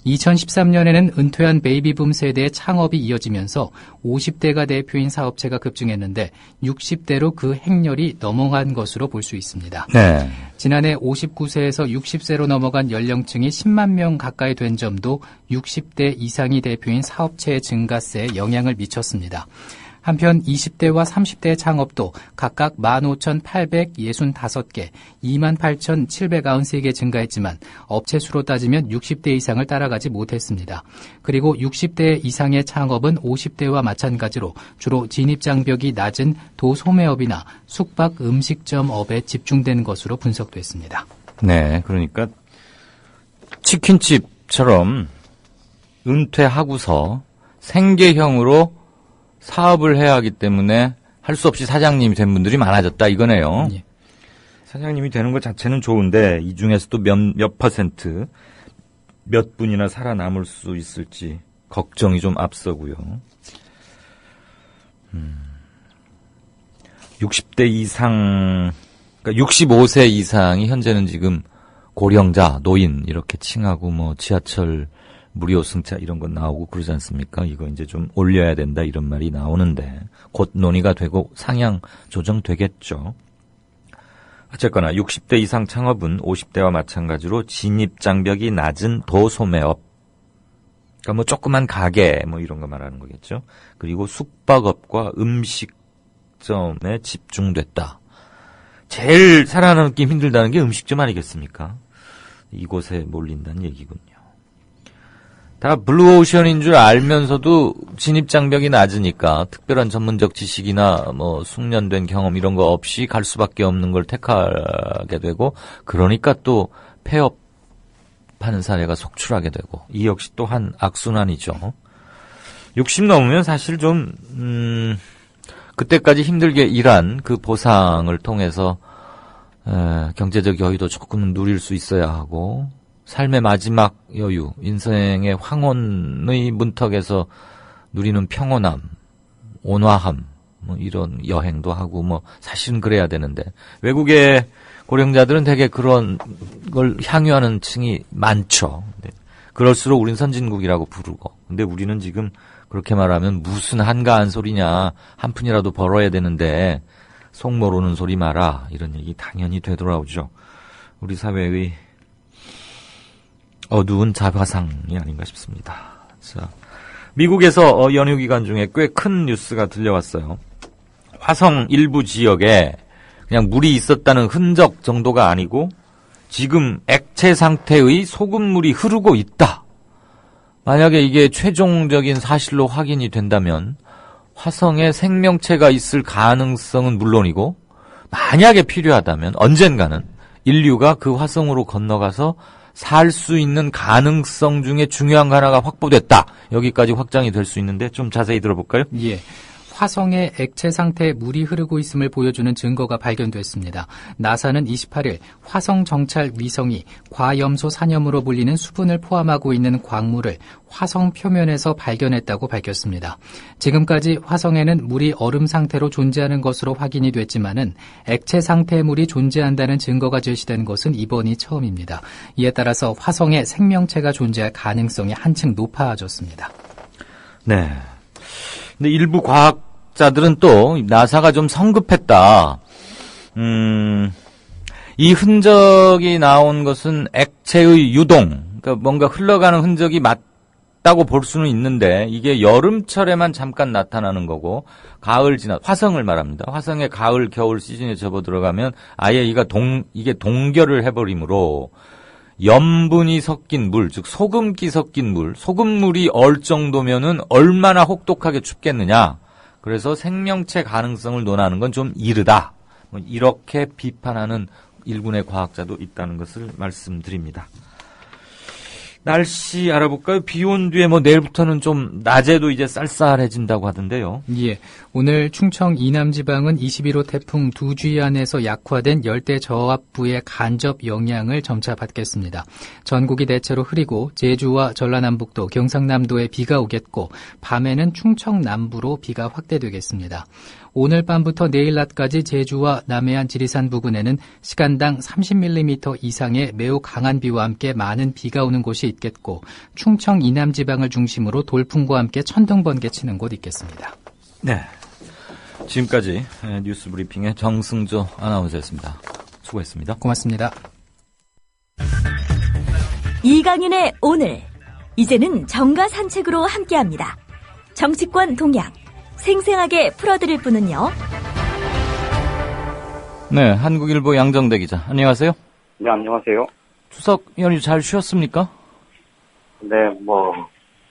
2013년에는 은퇴한 베이비붐 세대의 창업이 이어지면서 50대가 대표인 사업체가 급증했는데 60대로 그 행렬이 넘어간 것으로 볼 수 있습니다. 네. 지난해 59세에서 60세로 넘어간 연령층이 10만 명 가까이 된 점도 60대 이상이 대표인 사업체의 증가세에 영향을 미쳤습니다. 한편 20대와 30대의 창업도 각각 15,865개, 28,793개 증가했지만 업체 수로 따지면 60대 이상을 따라가지 못했습니다. 그리고 60대 이상의 창업은 50대와 마찬가지로 주로 진입장벽이 낮은 도소매업이나 숙박 음식점업에 집중된 것으로 분석됐습니다. 네, 그러니까 치킨집처럼 은퇴하고서 생계형으로 사업을 해야 하기 때문에 할 수 없이 사장님이 된 분들이 많아졌다 이거네요. 예. 사장님이 되는 것 자체는 좋은데 이 중에서도 몇 퍼센트 몇 분이나 살아남을 수 있을지 걱정이 좀 앞서고요. 60대 이상, 그러니까 65세 이상이 현재는 지금 고령자, 노인 이렇게 칭하고 뭐 지하철 무료 승차 이런 거 나오고 그러지 않습니까? 이거 이제 좀 올려야 된다 이런 말이 나오는데 곧 논의가 되고 상향 조정되겠죠. 어쨌거나 60대 이상 창업은 50대와 마찬가지로 진입장벽이 낮은 도소매업, 그러니까 뭐 조그만 가게 뭐 이런 거 말하는 거겠죠. 그리고 숙박업과 음식점에 집중됐다. 제일 살아남기 힘들다는 게 음식점 아니겠습니까? 이곳에 몰린다는 얘기군요. 다 블루오션인 줄 알면서도 진입장벽이 낮으니까 특별한 전문적 지식이나 뭐 숙련된 경험 이런 거 없이 갈 수밖에 없는 걸 택하게 되고, 그러니까 또 폐업하는 사례가 속출하게 되고, 이 역시 또 한 악순환이죠. 60 넘으면 사실 좀 그때까지 힘들게 일한 그 보상을 통해서 경제적 여유도 조금은 누릴 수 있어야 하고, 삶의 마지막 여유, 인생의 황혼의 문턱에서 누리는 평온함, 온화함, 뭐 이런 여행도 하고 뭐 사실은 그래야 되는데 외국의 고령자들은 되게 그런 걸 향유하는 층이 많죠. 그럴수록 우린 선진국이라고 부르고, 근데 우리는 지금 그렇게 말하면 무슨 한가한 소리냐, 한 푼이라도 벌어야 되는데 속 모르는 소리 마라, 이런 얘기 당연히 되돌아오죠. 우리 사회의 어두운 자화상이 아닌가 싶습니다. 자, 미국에서 연휴 기간 중에 꽤 큰 뉴스가 들려왔어요. 화성 일부 지역에 그냥 물이 있었다는 흔적 정도가 아니고 지금 액체 상태의 소금물이 흐르고 있다. 만약에 이게 최종적인 사실로 확인이 된다면 화성에 생명체가 있을 가능성은 물론이고, 만약에 필요하다면 언젠가는 인류가 그 화성으로 건너가서 살 수 있는 가능성 중에 중요한 거 하나가 확보됐다. 여기까지 확장이 될 수 있는데 좀 자세히 들어볼까요? 예. 화성에 액체 상태의 물이 흐르고 있음을 보여주는 증거가 발견됐습니다. 나사는 28일 화성 정찰 위성이 과염소 산염으로 불리는 수분을 포함하고 있는 광물을 화성 표면에서 발견했다고 밝혔습니다. 지금까지 화성에는 물이 얼음 상태로 존재하는 것으로 확인이 됐지만은 액체 상태의 물이 존재한다는 증거가 제시된 것은 이번이 처음입니다. 이에 따라서 화성에 생명체가 존재할 가능성이 한층 높아졌습니다. 네. 근데 일부 과학자들은 또 나사가 좀 성급했다. 이 흔적이 나온 것은 액체의 유동, 그러니까 뭔가 흘러가는 흔적이 맞다고 볼 수는 있는데 이게 여름철에만 잠깐 나타나는 거고, 가을 지나 화성을 말합니다. 화성의 가을, 겨울 시즌에 접어 들어가면 아예 이게 동결을 해버리므로 염분이 섞인 물, 즉 소금기 섞인 물, 소금물이 얼 정도면은 얼마나 혹독하게 춥겠느냐. 그래서 생명체 가능성을 논하는 건 좀 이르다. 이렇게 비판하는 일군의 과학자도 있다는 것을 말씀드립니다. 날씨 알아볼까요? 비 온 뒤에 내일부터는 좀 낮에도 이제 쌀쌀해진다고 하던데요. 예. 오늘 충청 이남 지방은 21호 태풍 두쥐안에서 약화된 열대 저압부의 간접 영향을 점차 받겠습니다. 전국이 대체로 흐리고 제주와 전라남북도, 경상남도에 비가 오겠고, 밤에는 충청 남부로 비가 확대되겠습니다. 오늘 밤부터 내일 낮까지 제주와 남해안 지리산 부근에는 시간당 30mm 이상의 매우 강한 비와 함께 많은 비가 오는 곳이 있겠고, 충청 이남 지방을 중심으로 돌풍과 함께 천둥 번개 치는 곳 있겠습니다. 네. 지금까지 뉴스 브리핑의 정승조 아나운서였습니다. 수고했습니다. 고맙습니다. 이강인의 오늘. 이제는 정가 산책으로 함께합니다. 정치권 동향 생생하게 풀어드릴 분은요. 네, 한국일보 양정대 기자. 안녕하세요. 네, 안녕하세요. 추석 연휴 잘 쉬었습니까? 네,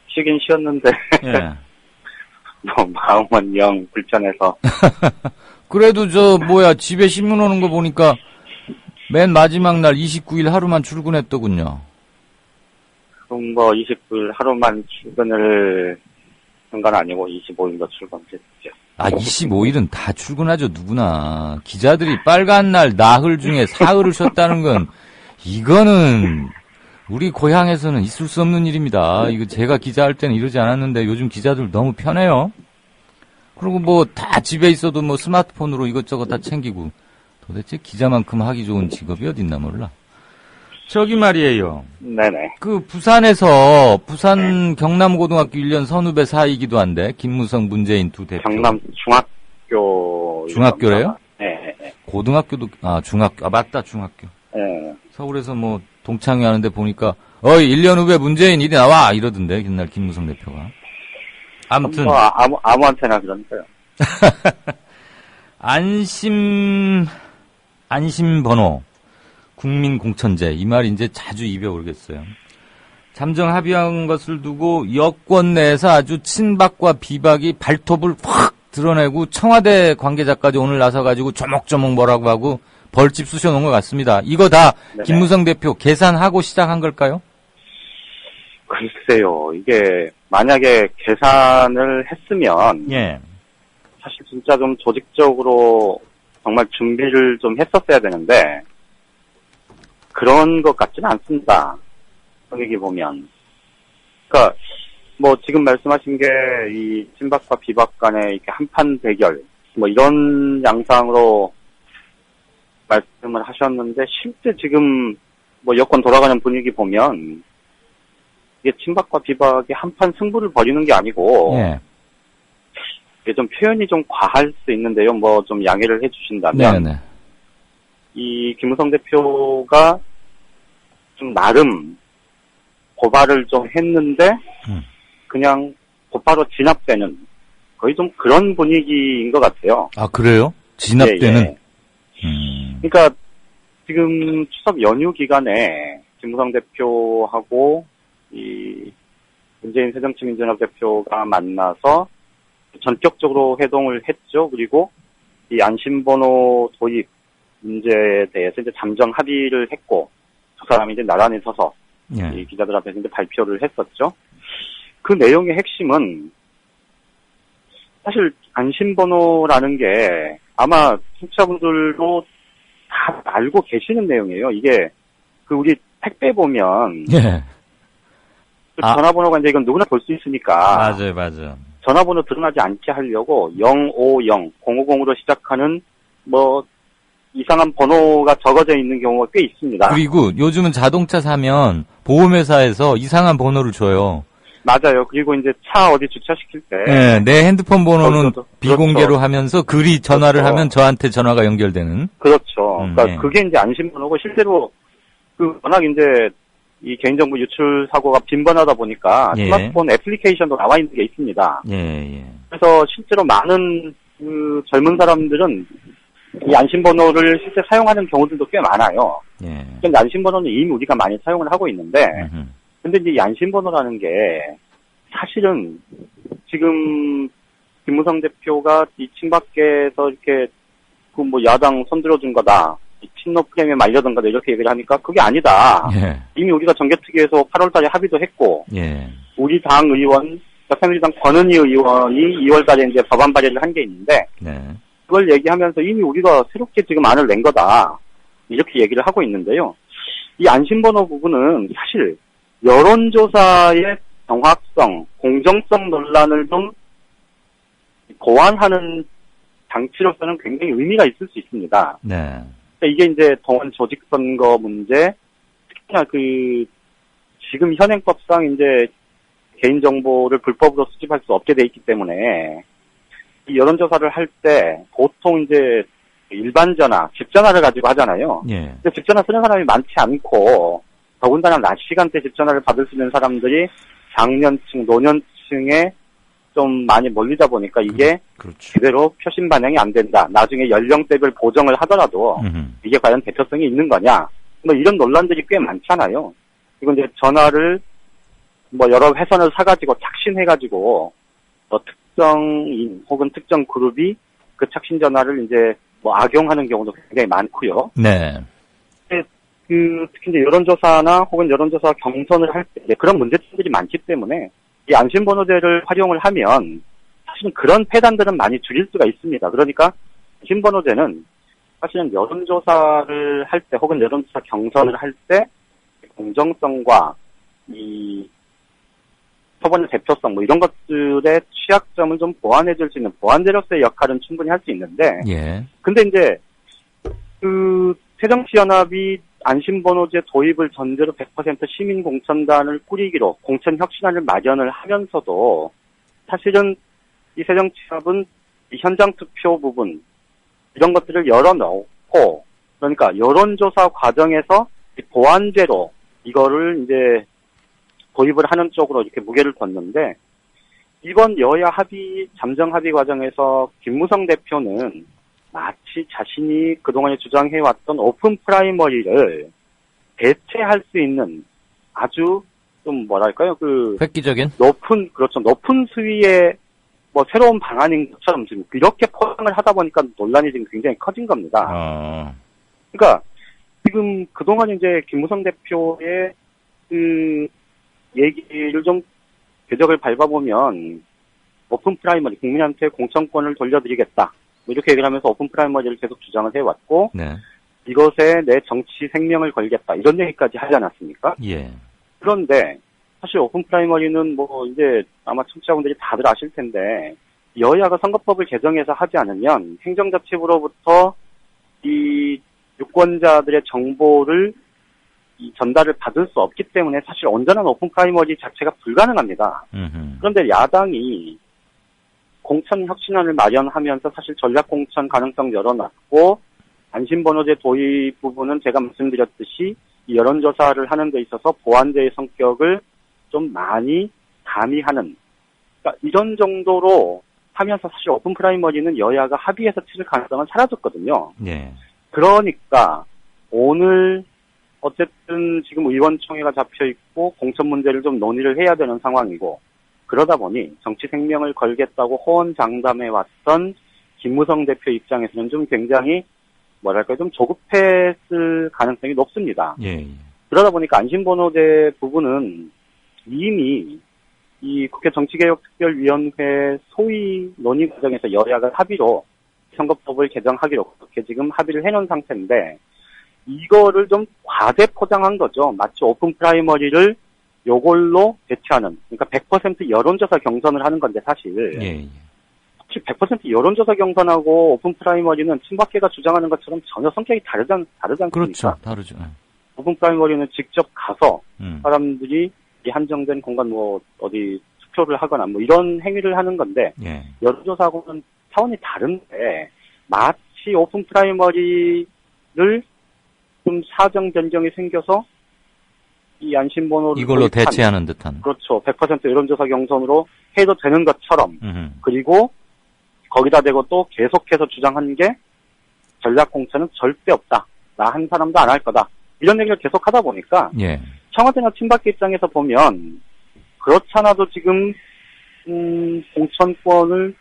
쉬긴 쉬었는데, 예. 마음은 영 불편해서. 그래도 집에 신문 오는 거 보니까 맨 마지막 날 29일 하루만 출근했더군요. 그럼 29일 하루만 출근을 한 건 아니고 25일도 출근했죠. 25일은 다 출근하죠, 누구나. 기자들이 빨간 날 나흘 중에 사흘을 쉬었다는 건, 이거는, 우리 고향에서는 있을 수 없는 일입니다. 이거 제가 기자할 때는 이러지 않았는데, 요즘 기자들 너무 편해요. 그리고 다 집에 있어도 스마트폰으로 이것저것 다 챙기고, 도대체 기자만큼 하기 좋은 직업이 어딨나 몰라. 저기 말이에요. 네네. 부산에서, 부산 경남고등학교 1년 선후배 사이기도 한데, 김무성, 문재인 두 대표. 경남 중학교. 중학교래요? 네. 고등학교도, 중학교. 맞다, 중학교. 네. 서울에서 동창회 하는데 보니까, 1년 후배 문재인 이리 나와! 이러던데, 옛날 김무성 대표가. 아무튼. 아무한테나 그러니까요. 안심번호. 국민공천제. 이 말이 이제 자주 입에 오르겠어요. 잠정 합의한 것을 두고 여권 내에서 아주 친박과 비박이 발톱을 확 드러내고 청와대 관계자까지 오늘 나서가지고 조목조목 뭐라고 하고 벌집 쑤셔놓은 것 같습니다. 이거 다 네네. 김무성 대표 계산하고 시작한 걸까요? 글쎄요. 이게 만약에 계산을 했으면 예. 사실 진짜 좀 조직적으로 정말 준비를 좀 했었어야 되는데 그런 것 같지는 않습니다. 분위기 보면. 그러니까 지금 말씀하신 게 이 친박과 비박 간의 이렇게 한판 대결 이런 양상으로 말씀을 하셨는데 실제 지금 여권 돌아가는 분위기 보면 이게 친박과 비박이 한판 승부를 벌이는 게 아니고 예. 이게 좀 표현이 좀 과할 수 있는데요. 좀 양해를 해주신다면 네네. 이 김무성 대표가 좀 나름 고발을 좀 했는데 그냥 곧바로 진압되는 거의 좀 그런 분위기인 것 같아요. 아, 그래요? 진압되는? 예, 예. 그러니까 지금 추석 연휴 기간에 김무성 대표하고 이 문재인 새정치민주연합 대표가 만나서 전격적으로 회동을 했죠. 그리고 이 안심번호 도입 문제에 대해서 이제 잠정 합의를 했고 두 사람이 이제 나란히 서서 예. 이 기자들 앞에서 이제 발표를 했었죠. 그 내용의 핵심은 사실 안심번호라는 게 아마 청취자분들도 다 알고 계시는 내용이에요. 이게 우리 택배 보면 예. 전화번호가 이제 이건 누구나 볼 수 있으니까 맞아요. 전화번호 드러나지 않게 하려고 050, 050으로 시작하는 이상한 번호가 적어져 있는 경우가 꽤 있습니다. 그리고 요즘은 자동차 사면 보험회사에서 이상한 번호를 줘요. 맞아요. 그리고 이제 차 어디 주차시킬 때. 네, 내 핸드폰 번호는 거기서도, 비공개로 그렇죠. 하면서 그리 전화를 그렇죠. 하면 저한테 전화가 연결되는. 그렇죠. 그러니까 네. 그게 이제 안심번호고 실제로 워낙 이제 이 개인정보 유출 사고가 빈번하다 보니까 예. 스마트폰 애플리케이션도 나와 있는 게 있습니다. 예. 그래서 실제로 많은 젊은 사람들은 이 안심번호를 실제 사용하는 경우들도 꽤 많아요. 예. 근데 안심번호는 이미 우리가 많이 사용을 하고 있는데, 근데 이제 이 안심번호라는 게 사실은 지금 김무성 대표가 이 친박계에서 이렇게 야당 손들어준 거다, 친노 프레임에 말려든 거다 이렇게 얘기를 하니까 그게 아니다. 예. 이미 우리가 정개특위에서 8월달에 합의도 했고, 예. 우리 당 의원, 새누리당 권은희 의원이 2월달에 이제 법안 발의를 한 게 있는데, 네. 그걸 얘기하면서 이미 우리가 새롭게 지금 안을 낸 거다. 이렇게 얘기를 하고 있는데요. 이 안심번호 부분은 사실 여론조사의 정확성, 공정성 논란을 좀 보완하는 장치로서는 굉장히 의미가 있을 수 있습니다. 네. 이게 이제 동원 조직선거 문제, 특히나 지금 현행법상 이제 개인정보를 불법으로 수집할 수 없게 돼 있기 때문에 이 여론조사를 할 때 보통 이제 일반 전화, 집 전화를 가지고 하잖아요. 예. 근데 집 전화 쓰는 사람이 많지 않고 더군다나 낮 시간대 집 전화를 받을 수 있는 사람들이 장년층, 노년층에 좀 많이 몰리다 보니까 이게 그렇죠. 제대로 표심 반영이 안 된다. 나중에 연령대별 보정을 하더라도 이게 과연 대표성이 있는 거냐. 뭐 이런 논란들이 꽤 많잖아요. 그리고 이제 전화를 뭐 여러 회선을 사가지고 착신해가지고 뭐 특정인 혹은 특정 그룹이 그 착신 전화를 이제 뭐 악용하는 경우도 굉장히 많고요. 네. 특히 이제 여론조사나 혹은 여론조사 경선을 할 때 그런 문제점들이 많기 때문에 이 안심번호제를 활용을 하면 사실은 그런 폐단들은 많이 줄일 수가 있습니다. 그러니까 안심번호제는 사실은 여론조사를 할 때 혹은 여론조사 경선을 할 때 공정성과 이 표본의 대표성 뭐 이런 것들의 취약점을 좀 보완해줄 수 있는 보완제로서의 역할은 충분히 할 수 있는데 예. 근데 이제 새정치연합이 안심번호제 도입을 전제로 100% 시민공천단을 꾸리기로 공천혁신안을 마련을 하면서도 사실은 이 새정치연합은 이 현장 투표 부분 이런 것들을 열어놓고 그러니까 여론조사 과정에서 이 보완제로 이거를 이제 도입을 하는 쪽으로 이렇게 무게를 뒀는데 이번 여야 잠정 합의 과정에서 김무성 대표는 마치 자신이 그동안에 주장해왔던 오픈 프라이머리를 대체할 수 있는 아주 좀 뭐랄까요 획기적인 높은 수위의 뭐 새로운 방안인 것처럼 지금 이렇게 포장을 하다 보니까 논란이 지금 굉장히 커진 겁니다. 그러니까 지금 그동안 이제 김무성 대표의 얘기를 좀 궤적을 밟아보면 오픈 프라이머리 국민한테 공천권을 돌려드리겠다. 이렇게 얘기를 하면서 오픈 프라이머리를 계속 주장을 해왔고 네. 이것에 내 정치 생명을 걸겠다. 이런 얘기까지 하지 않았습니까? 예. 그런데 사실 오픈 프라이머리는 뭐 이제 아마 청취자분들이 다들 아실 텐데 여야가 선거법을 개정해서 하지 않으면 행정자치부로부터 이 유권자들의 정보를 전달을 받을 수 없기 때문에 사실 온전한 오픈 프라이머리 자체가 불가능합니다. 그런데 야당이 공천혁신안을 마련하면서 사실 전략공천 가능성 열어놨고 안심번호제 도입 부분은 제가 말씀드렸듯이 이 여론조사를 하는 데 있어서 보완제의 성격을 좀 많이 가미하는 그러니까 이런 정도로 하면서 사실 오픈 프라이머리는 여야가 합의해서 치를 가능성은 사라졌거든요. 네. 그러니까 오늘 어쨌든 지금 의원총회가 잡혀있고 공천 문제를 좀 논의를 해야 되는 상황이고 그러다 보니 정치 생명을 걸겠다고 호언장담해왔던 김무성 대표 입장에서는 좀 굉장히 뭐랄까요 좀 조급했을 가능성이 높습니다. 예. 그러다 보니까 안심번호제 부분은 이미 이 국회 정치개혁특별위원회 소위 논의 과정에서 여야가 합의로 선거법을 개정하기로 그렇게 지금 합의를 해놓은 상태인데 이거를 좀 과대 포장한 거죠. 마치 오픈 프라이머리를 요걸로 대체하는 그러니까 100% 여론조사 경선을 하는 건데 사실 예. 100% 여론조사 경선하고 오픈 프라이머리는 친박계가 주장하는 것처럼 전혀 성격이 다르지 않습니까? 그렇죠. 다르죠. 오픈 프라이머리는 직접 가서 사람들이 이 한정된 공간 뭐 어디 투표를 하거나 뭐 이런 행위를 하는 건데 예. 여론조사하고는 차원이 다른데 마치 오픈 프라이머리를 좀 사정 변경이 생겨서 이 안심번호를 이걸로 대체하는 듯한. 그렇죠. 100% 여론조사 경선으로 해도 되는 것처럼 그리고 거기다 대고 또 계속해서 주장한 게 전략공천은 절대 없다. 나 한 사람도 안 할 거다. 이런 얘기를 계속 하다 보니까 예. 청와대나 친박계 입장에서 보면 그렇잖아도 지금 공천권을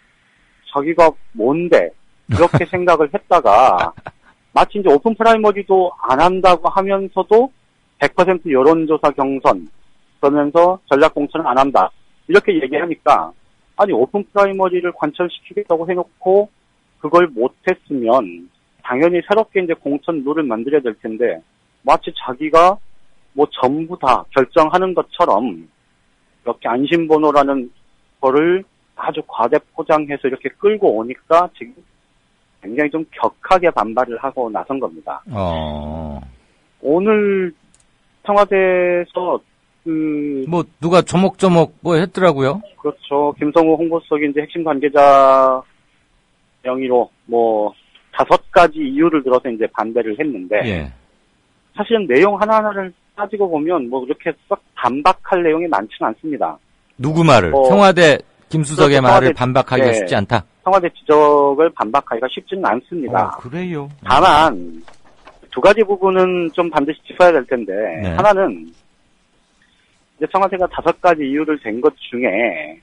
자기가 뭔데 이렇게 생각을 했다가 마치 이제 오픈 프라이머리도 안 한다고 하면서도 100% 여론조사 경선 그러면서 전략공천은 안 한다. 이렇게 얘기하니까 아니 오픈 프라이머리를 관철시키겠다고 해놓고 그걸 못했으면 당연히 새롭게 이제 공천 룰을 만들어야 될 텐데 마치 자기가 뭐 전부 다 결정하는 것처럼 이렇게 안심번호라는 거를 아주 과대 포장해서 이렇게 끌고 오니까 지금 굉장히 좀 격하게 반발을 하고 나선 겁니다. 오늘 청와대에서 뭐 누가 조목조목 뭐 했더라고요. 그렇죠. 김성우 홍보수석이 이제 핵심 관계자 명의로 뭐 5가지 이유를 들어서 이제 반대를 했는데 예. 사실은 내용 하나하나를 따지고 보면 뭐 그렇게 썩 반박할 내용이 많지는 않습니다. 누구 말을? 청와대 김수석의 그렇죠. 말을 청와대, 반박하기가 네. 쉽지 않다. 청와대 지적을 반박하기가 쉽지는 않습니다. 그래요. 다만 2가지 부분은 좀 반드시 짚어야 될 텐데 네. 하나는 이제 청와대가 5가지 이유를 댄 것 중에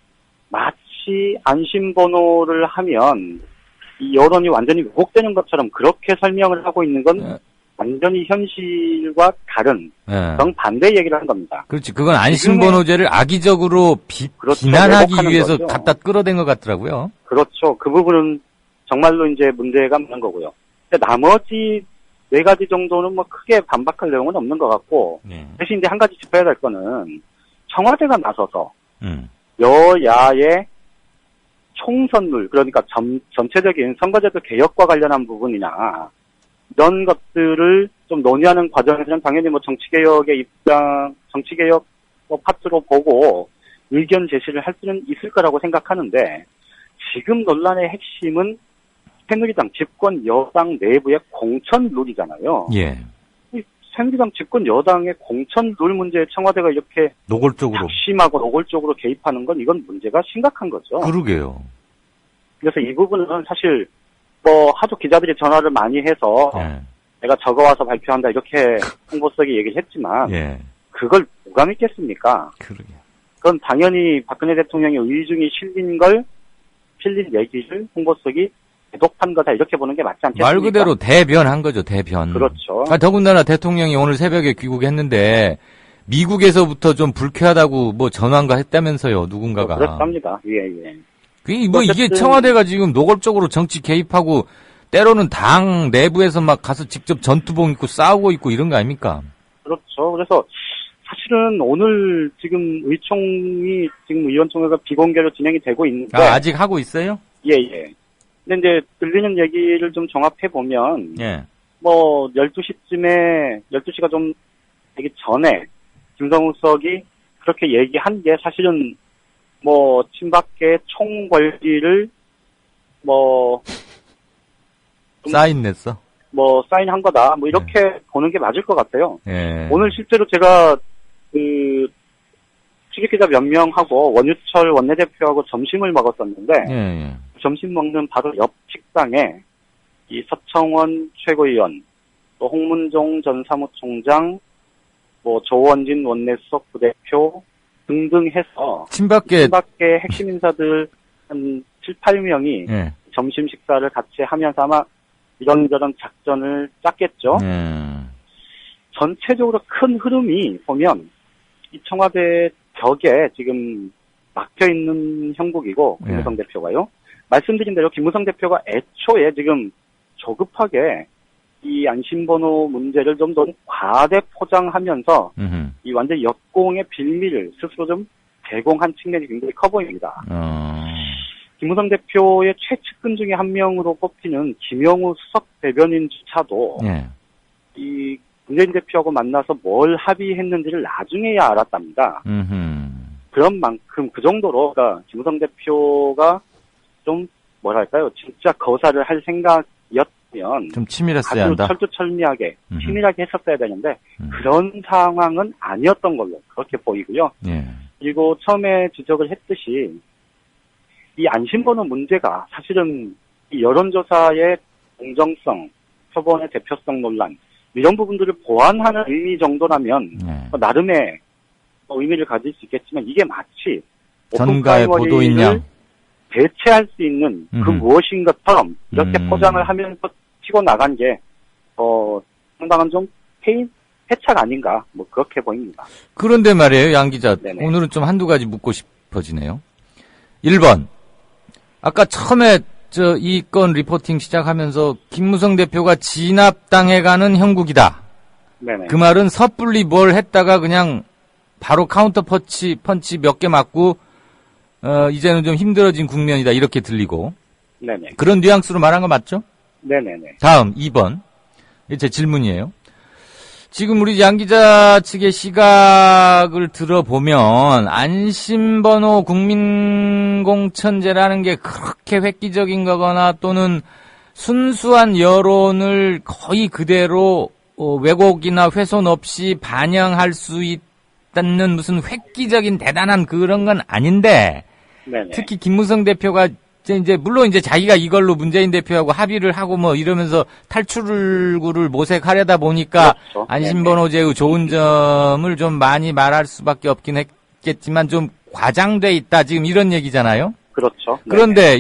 마치 안심번호를 하면 이 여론이 완전히 왜곡되는 것처럼 그렇게 설명을 하고 있는 건 네. 완전히 현실과 다른 예. 정반대 얘기를 하는 겁니다. 그렇지. 그건 안심번호제를 악의적으로 그렇죠. 비난하기 왜곡하는 위해서 거죠. 갖다 끌어댄 것 같더라고요. 그렇죠. 그 부분은 정말로 이제 문제가 많은 거고요. 근데 나머지 4가지 정도는 뭐 크게 반박할 내용은 없는 것 같고 네. 대신 이제 한 가지 짚어야 될 거는 청와대가 나서서 음. 여야의 총선룰, 그러니까 전체적인 선거제도 개혁과 관련한 부분이나 이런 것들을 좀 논의하는 과정에서는 당연히 뭐 정치개혁의 입장, 정치개혁 파트로 보고 의견 제시를 할 수는 있을 거라고 생각하는데 지금 논란의 핵심은 새누리당 집권 여당 내부의 공천 룰이잖아요. 예. 이 새누리당 집권 여당의 공천 룰 문제에 청와대가 이렇게 노골적으로. 심하고 노골적으로 개입하는 건 이건 문제가 심각한 거죠. 그러게요. 그래서 이 부분은 사실 뭐 하도 기자들이 전화를 많이 해서 예. 내가 적어와서 발표한다 이렇게 홍보석이 얘기를 했지만 예. 그걸 누가 믿겠습니까? 그러게. 그건 당연히 박근혜 대통령의 의중이 실린 얘기를 홍보석이 대독한 거다 이렇게 보는 게 맞지 않겠습니까? 말 그대로 대변한 거죠, 대변. 그렇죠. 더군다나 대통령이 오늘 새벽에 귀국했는데 미국에서부터 좀 불쾌하다고 뭐 전화인가 했다면서요, 누군가가. 그렇답니다. 예. 이게 어쨌든 청와대가 지금 노골적으로 정치 개입하고 때로는 당 내부에서 막 가서 직접 전투복 입고 싸우고 있고 이런 거 아닙니까? 그렇죠. 그래서 사실은 오늘 지금 의총이 지금 의원총회가 비공개로 진행이 되고 있는데 아직 하고 있어요? 예. 근데 이제 들리는 얘기를 좀 종합해 보면 예. 뭐 12시가 좀 되기 전에 김성욱석이 그렇게 얘기한 게 사실은 뭐 친박계 총궐기를 뭐 사인 냈어. 뭐 사인한 거다. 뭐 이렇게 보는 게 맞을 것 같아요. 예. 오늘 실제로 제가 그 취재기자 몇 명하고 원유철 원내대표하고 점심을 먹었었는데 예. 점심 먹는 바로 옆 식당에 이 서청원 최고위원, 또 홍문종 전 사무총장, 뭐 조원진 원내수석 부대표 등등 해서 친박계 핵심 인사들 한 7, 8명이 예. 점심 식사를 같이 하면서 아마 이런저런 작전을 짰겠죠. 전체적으로 큰 흐름이 보면 이 청와대 벽에 지금 막혀있는 형국이고 김무성 대표가요. 말씀드린 대로 김무성 대표가 애초에 지금 조급하게 이 안심번호 문제를 좀 더 과대 포장하면서 이 완전 역공의 빌미를 스스로 좀 제공한 측면이 굉장히 커 보입니다. 김무성 대표의 최측근 중에 한 명으로 꼽히는 김영우 수석 대변인조차도 이 문재인 대표하고 만나서 뭘 합의했는지를 나중에야 알았답니다. 그런 만큼 그 정도로 그러니까 김무성 대표가 좀 뭐랄까요 진짜 거사를 할 생각이었으면 좀 치밀했어야 아주 한다. 철두철미하게 치밀하게 했었어야 되는데 그런 상황은 아니었던 걸로 그렇게 보이고요. 그리고 처음에 지적을 했듯이 이 안심번호 문제가 사실은 이 여론조사의 공정성, 표본의 대표성 논란 이런 부분들을 보완하는 의미 정도라면 나름의 의미를 가질 수 있겠지만 이게 마치 전가의 보도인양 대체할 수 있는 그 무엇인 것처럼 이렇게 포장을 하면서 치고 나간 게 상당한 좀 패착 아닌가 뭐 그렇게 보입니다. 그런데 말이에요, 양 기자. 네네. 오늘은 좀 한두 가지 묻고 싶어지네요. 1번. 아까 처음에 이 건 리포팅 시작하면서 김무성 대표가 진압당해 가는 형국이다. 네네. 그 말은 섣불리 뭘 했다가 그냥 바로 카운터 펀치 몇 개 맞고 이제는 좀 힘들어진 국면이다 이렇게 들리고 네네. 그런 뉘앙스로 말한 거 맞죠? 네네네. 다음 2번. 이게 제 질문이에요. 지금 우리 양 기자 측의 시각을 들어보면 안심번호 국민공천제라는 게 그렇게 획기적인 거거나 또는 순수한 여론을 거의 그대로 왜곡이나 훼손 없이 반영할 수 있다는 무슨 획기적인 대단한 그런 건 아닌데 네네. 특히 김무성 대표가 이제 물론 이제 자기가 이걸로 문재인 대표하고 합의를 하고 뭐 이러면서 탈출구를 모색하려다 보니까 그렇죠. 안심번호제의 좋은 점을 좀 많이 말할 수밖에 없긴 했겠지만 좀 과장돼 있다 지금 이런 얘기잖아요. 그렇죠. 그런데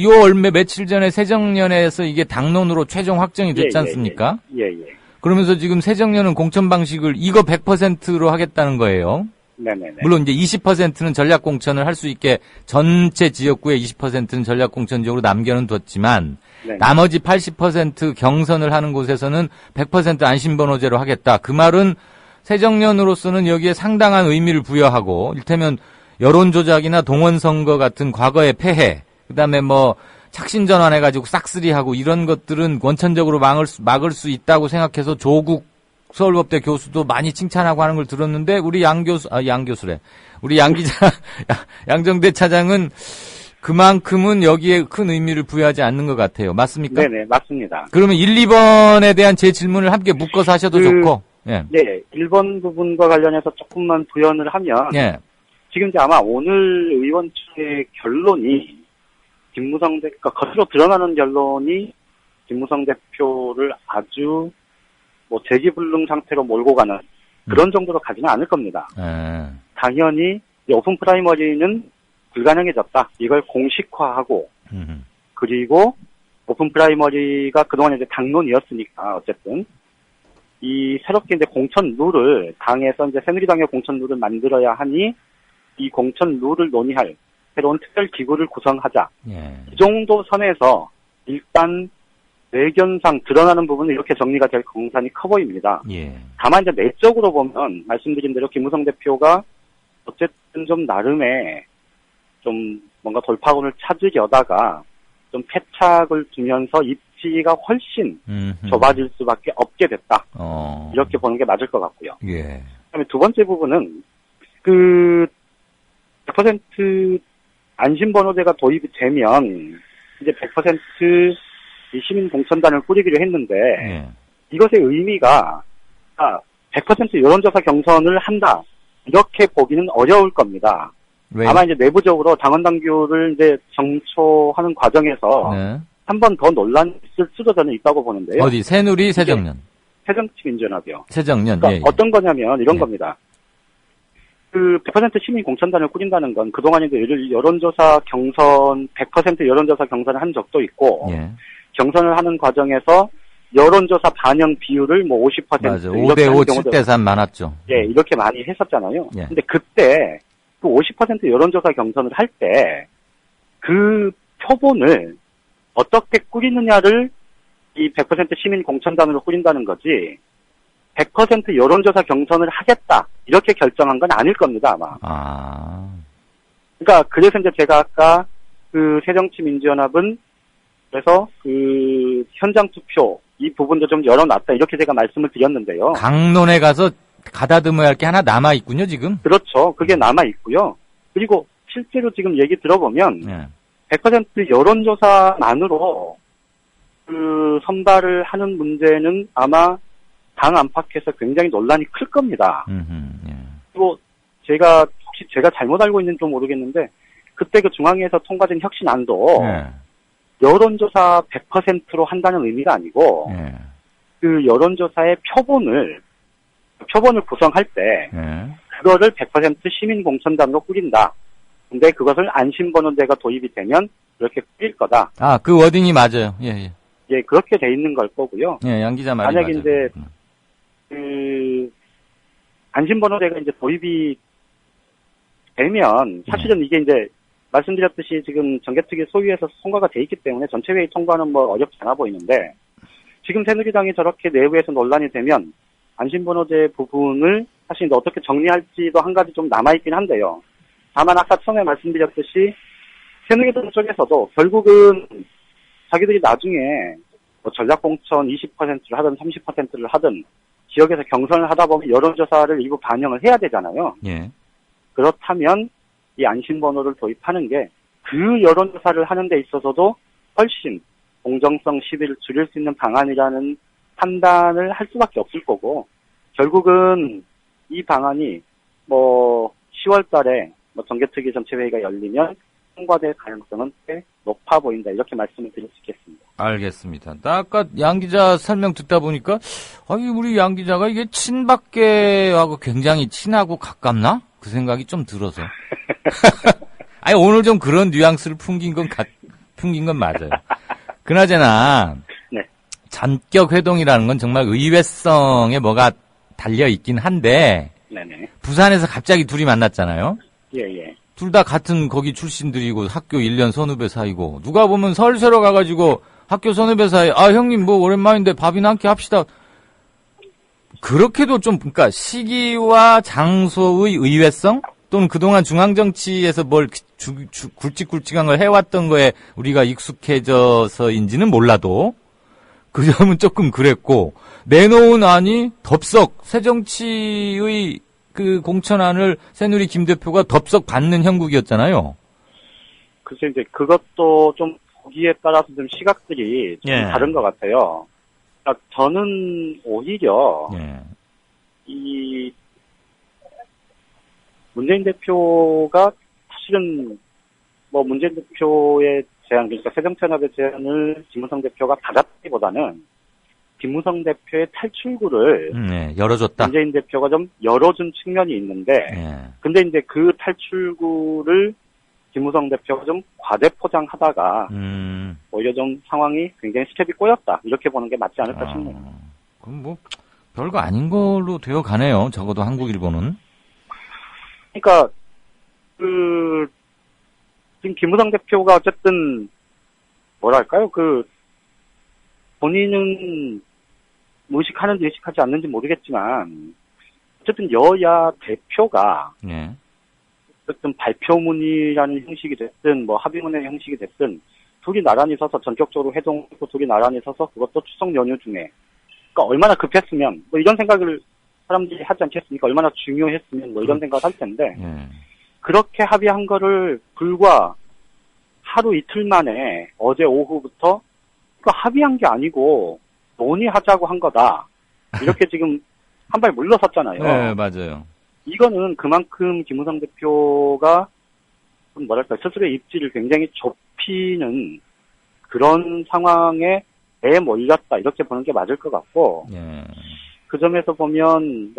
요 얼마 며칠 전에 새정년에서 이게 당론으로 최종 확정이 됐지 않습니까? 예. 그러면서 지금 새정년은 공천 방식을 이거 100%로 하겠다는 거예요. 네네네. 물론 이제 20%는 전략 공천을 할 수 있게 전체 지역구의 20%는 전략 공천 지역으로 남겨는 뒀지만 네네. 나머지 80% 경선을 하는 곳에서는 100% 안심번호제로 하겠다. 그 말은 새정년으로서는 여기에 상당한 의미를 부여하고 이를테면 여론조작이나 동원선거 같은 과거의 폐해, 그다음에 뭐 착신전환해가지고 싹쓸이하고 이런 것들은 원천적으로 막을 수 있다고 생각해서 조국 서울법대 교수도 많이 칭찬하고 하는 걸 들었는데 우리 양 교수래. 우리 양 기자, 양정대 차장은 그만큼은 여기에 큰 의미를 부여하지 않는 것 같아요. 맞습니까? 네네, 맞습니다. 그러면 1, 2번에 대한 제 질문을 함께 묶어서 하셔도 좋고. 예. 네, 1번 부분과 관련해서 조금만 부연을 하면 예. 지금 이제 아마 오늘 의원 측의 결론이 김무성 대표가 겉으로 드러나는 결론이 김무성 대표를 아주 뭐 재기불능 상태로 몰고 가는 그런 정도로 가지는 않을 겁니다. 당연히 이 오픈 프라이머리는 불가능해졌다. 이걸 공식화하고 그리고 오픈 프라이머리가 그동안 이제 당론이었으니까 어쨌든 이 새롭게 이제 공천 룰을 당에서 이제 새누리당의 공천 룰을 만들어야 하니 이 공천 룰을 논의할 새로운 특별 기구를 구성하자. 이 정도 선에서 일단 내견상 드러나는 부분은 이렇게 정리가 될 공산이 커 보입니다. 다만 이제 내적으로 보면 말씀드린 대로 김무성 대표가 어쨌든 좀 나름의 좀 뭔가 돌파구를 찾으려다가 좀 패착을 두면서 입지가 훨씬 좁아질 수밖에 없게 됐다. 이렇게 보는 게 맞을 것 같고요. 그다음에 두 번째 부분은 그 100% 안심번호제가 도입이 되면 이제 100% 이 시민공천단을 꾸리기로 했는데 이것의 의미가 100% 여론조사 경선을 한다 이렇게 보기는 어려울 겁니다. 왜요? 아마 이제 내부적으로 당원 당규를 이제 정초하는 과정에서 한 번 더 논란이 있을 수도 저는 있다고 보는데요. 어디 새누리 새정년? 새정치민주연합이요. 새정년. 그러니까 어떤 거냐면 이런 겁니다. 그 100% 시민공천단을 꾸린다는 건 그동안 이제 여론조사 경선 100% 여론조사 경선을 한 적도 있고 경선을 하는 과정에서 여론조사 반영 비율을 뭐 50% 맞아. 5대5, 7대3 많았죠. 예, 이렇게 많이 했었잖아요. 근데 그때 그 50% 여론조사 경선을 할 때 그 표본을 어떻게 꾸리느냐를 이 100% 시민 공천단으로 꾸린다는 거지 100% 여론조사 경선을 하겠다 이렇게 결정한 건 아닐 겁니다 아마. 그러니까 그래서 이제 제가 아까 그 새정치민주연합은 그래서 그 현장 투표 이 부분도 좀 열어놨다 이렇게 제가 말씀을 드렸는데요. 강론에 가서 가다듬어야 할 게 하나 남아 있군요 지금. 그렇죠. 그게 남아 있고요. 그리고 실제로 지금 얘기 들어보면 100% 여론조사만으로 그 선발을 하는 문제는 아마 당 안팎에서 굉장히 논란이 클 겁니다. 그리고 혹시 제가 잘못 알고 있는지 좀 모르겠는데 그때 그 중앙위에서 통과된 혁신안도 여론조사 100%로 한다는 의미가 아니고 그 여론조사의 표본을 구성할 때 그거를 100% 시민공천단으로 꾸린다. 근데 그것을 안심번호제가 도입이 되면 그렇게 꾸릴 거다. 그 워딩이 맞아요. 예, 그렇게 돼 있는 걸 거고요. 양 기자 말이 만약에 맞아요. 이제 그 안심번호제가 이제 도입이 되면 사실은 이게 이제 말씀드렸듯이 지금 정개특위 소위에서 통과가 돼 있기 때문에 전체 회의 통과는 뭐 어렵지 않아 보이는데 지금 새누리당이 저렇게 내부에서 논란이 되면 안심번호제 부분을 사실 어떻게 정리할지도 한 가지 좀 남아있긴 한데요. 다만 아까 처음에 말씀드렸듯이 새누리당 쪽에서도 결국은 자기들이 나중에 뭐 전략공천 20%를 하든 30%를 하든 지역에서 경선을 하다 보면 여론조사를 일부 반영을 해야 되잖아요. 그렇다면 이 안심번호를 도입하는 게 그 여론조사를 하는 데 있어서도 훨씬 공정성 시비를 줄일 수 있는 방안이라는 판단을 할 수밖에 없을 거고, 결국은 이 방안이 10월 달에 정개특위 전체회의가 열리면 통과될 가능성은 꽤 높아 보인다. 이렇게 말씀을 드릴 수 있겠습니다. 알겠습니다. 나 아까 양 기자 설명 듣다 보니까, 우리 양 기자가 이게 친박계하고 굉장히 친하고 가깝나? 그 생각이 좀 들어서. 오늘 좀 그런 뉘앙스를 풍긴 건 맞아요. 그나저나, 네. 전격 회동이라는 건 정말 의외성에 뭐가 달려있긴 한데, 네네. 부산에서 갑자기 둘이 만났잖아요. 예. 둘 다 같은 거기 출신들이고 학교 1년 선후배 사이고 누가 보면 설 새러 가가지고 학교 선후배 사이 형님 오랜만인데 밥이나 한 끼 합시다. 그렇게도 좀 그러니까 시기와 장소의 의외성 또는 그동안 중앙정치에서 뭘 굵직굵직한 걸 해왔던 거에 우리가 익숙해져서인지는 몰라도 그 점은 조금 그랬고 내놓은 안이 덥석 새정치의 그 공천안을 새누리 김 대표가 덥석 받는 형국이었잖아요. 글쎄 이제 그것도 좀 보기에 따라서 좀 시각들이 좀 다른 것 같아요. 그러니까 저는 오히려 이 문재인 대표가 사실은 문재인 대표의 제안, 그러니까 새정치연합의 제안을 김무성 대표가 받았기보다는 김무성 대표의 탈출구를 열어줬다. 문재인 대표가 좀 열어준 측면이 있는데, 근데 이제 그 탈출구를 김무성 대표가 좀 과대 포장하다가 오히려 좀 상황이 굉장히 스텝이 꼬였다 이렇게 보는 게 맞지 않을까 싶네요. 그럼 별거 아닌 걸로 되어 가네요. 적어도 한국일보는. 그러니까 지금 김무성 대표가 어쨌든 뭐랄까요 본인은 의식하는지 의식하지 않는지 모르겠지만 어쨌든 여야 대표가 어쨌든 발표문이라는 형식이 됐든 합의문의 형식이 됐든 둘이 나란히 서서 전격적으로 회동하고 둘이 나란히 서서 그것도 추석 연휴 중에 그러니까 얼마나 급했으면 이런 생각을 사람들이 하지 않겠습니까? 얼마나 중요했으면 이런 생각을 할 텐데 그렇게 합의한 거를 불과 하루 이틀 만에 어제 오후부터 합의한 게 아니고 논의하자고 한 거다. 이렇게 지금 한 발 물러섰잖아요. 네, 맞아요. 이거는 그만큼 김무성 대표가 스스로의 입지를 굉장히 좁히는 그런 상황에 내몰렸다. 이렇게 보는 게 맞을 것 같고 그 점에서 보면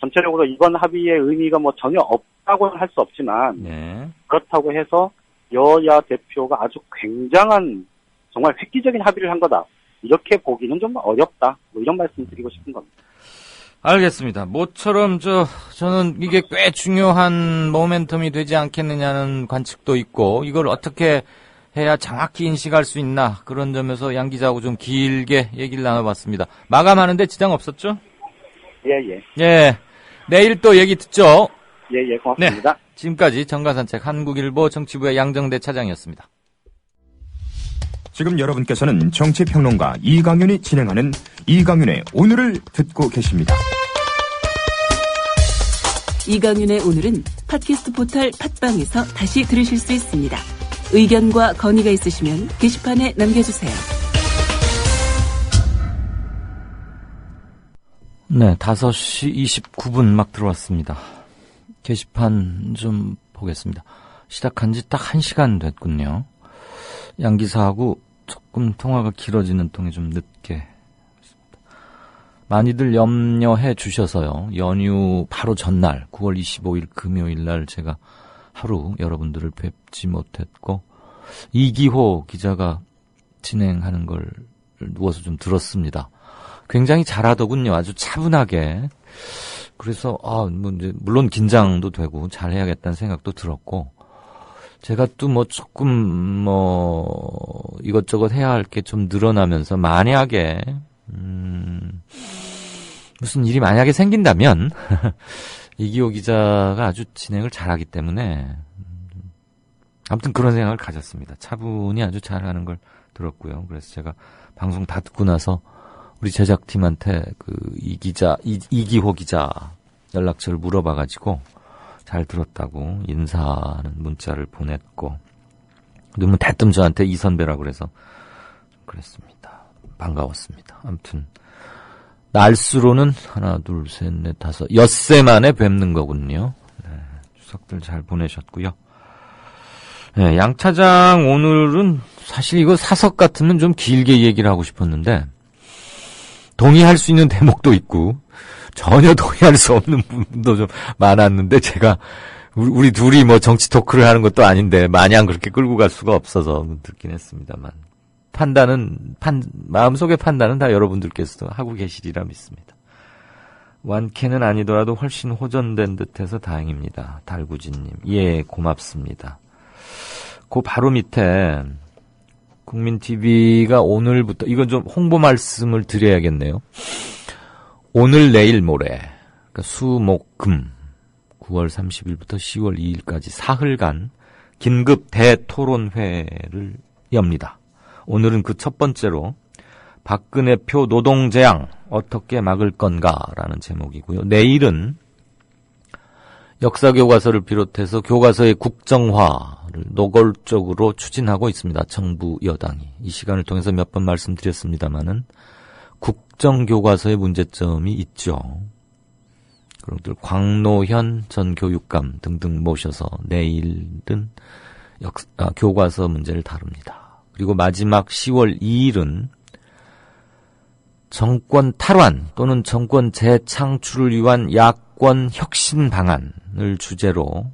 전체적으로 이번 합의의 의미가 전혀 없다고는 할 수 없지만 그렇다고 해서 여야 대표가 아주 굉장한 정말 획기적인 합의를 한 거다. 이렇게 보기는 좀 어렵다. 이런 말씀 드리고 싶은 겁니다. 알겠습니다. 모처럼 저는 이게 꽤 중요한 모멘텀이 되지 않겠느냐는 관측도 있고 이걸 어떻게 해야 정확히 인식할 수 있나 그런 점에서 양 기자하고 좀 길게 얘기를 나눠봤습니다. 마감하는데 지장 없었죠? 예. 내일 또 얘기 듣죠? 예, 고맙습니다. 네, 지금까지 정가산책 한국일보 정치부의 양정대 차장이었습니다. 지금 여러분께서는 정치평론가 이강윤이 진행하는 이강윤의 오늘을 듣고 계십니다. 이강윤의 오늘은 팟캐스트 포털 팟빵에서 다시 들으실 수 있습니다. 의견과 건의가 있으시면 게시판에 남겨주세요. 네, 5시 29분 막 들어왔습니다. 게시판 좀 보겠습니다. 시작한 지 딱 1시간 됐군요. 양 기사하고 조금 통화가 길어지는 통에 좀 늦게 했습니다. 많이들 염려해 주셔서요. 연휴 바로 전날 9월 25일 금요일 날 제가 하루 여러분들을 뵙지 못했고 이기호 기자가 진행하는 걸 누워서 좀 들었습니다. 굉장히 잘하더군요. 아주 차분하게. 그래서 이제 물론 긴장도 되고 잘해야겠다는 생각도 들었고 제가 또 조금 이것저것 해야 할 게 좀 늘어나면서 만약에 무슨 일이 만약에 생긴다면 이기호 기자가 아주 진행을 잘하기 때문에 아무튼 그런 생각을 가졌습니다. 차분히 아주 잘하는 걸 들었고요. 그래서 제가 방송 다 듣고 나서 우리 제작팀한테 이기호 기자 연락처를 물어봐가지고 잘 들었다고 인사하는 문자를 보냈고 너무 대뜸 저한테 이 선배라고 그래서 그랬습니다. 반가웠습니다. 아무튼 날수로는 하나, 둘, 셋, 넷, 다섯, 엿새 만에 뵙는 거군요. 네, 추석들 잘 보내셨고요. 네, 양 차장 오늘은 사실 이거 사석 같으면 좀 길게 얘기를 하고 싶었는데 동의할 수 있는 대목도 있고 전혀 동의할 수 없는 부분도 좀 많았는데 제가 우리 둘이 뭐 정치 토크를 하는 것도 아닌데 마냥 그렇게 끌고 갈 수가 없어서 듣긴 했습니다만 마음속의 판단은 다 여러분들께서도 하고 계시리라 믿습니다. 완캐는 아니더라도 훨씬 호전된 듯해서 다행입니다. 달구지님. 예, 고맙습니다. 그 바로 밑에 국민TV가 오늘부터 이건 좀 홍보 말씀을 드려야겠네요. 오늘 내일 모레 그러니까 수, 목, 금 9월 30일부터 10월 2일까지 사흘간 긴급 대토론회를 엽니다. 오늘은 그 첫 번째로 박근혜 표 노동재앙 어떻게 막을 건가라는 제목이고요. 내일은 역사교과서를 비롯해서 교과서의 국정화를 노골적으로 추진하고 있습니다. 정부 여당이. 이 시간을 통해서 몇 번 말씀드렸습니다마는 국정교과서의 문제점이 있죠. 그런들 광노현 전 교육감 등등 모셔서 내일은 교과서 문제를 다룹니다. 그리고 마지막 10월 2일은 정권 탈환 또는 정권 재창출을 위한 야권 혁신 방안을 주제로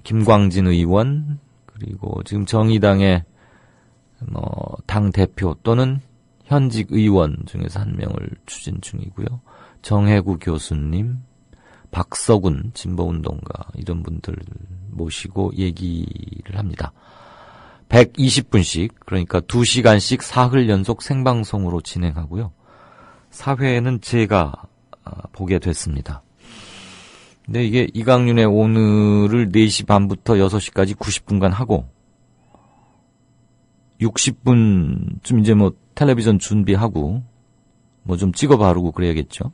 김광진 의원 그리고 지금 정의당의 당 대표 또는 현직 의원 중에서 한 명을 추진 중이고요. 정혜구 교수님, 박서군 진보운동가 이런 분들 모시고 얘기를 합니다. 120분씩 그러니까 2시간씩 사흘 연속 생방송으로 진행하고요. 사회는 제가 보게 됐습니다. 근데 이게 이강윤의 오늘을 4시 반부터 6시까지 90분간 하고 60분쯤 이제 뭐 텔레비전 준비하고 뭐 좀 찍어 바르고 그래야겠죠.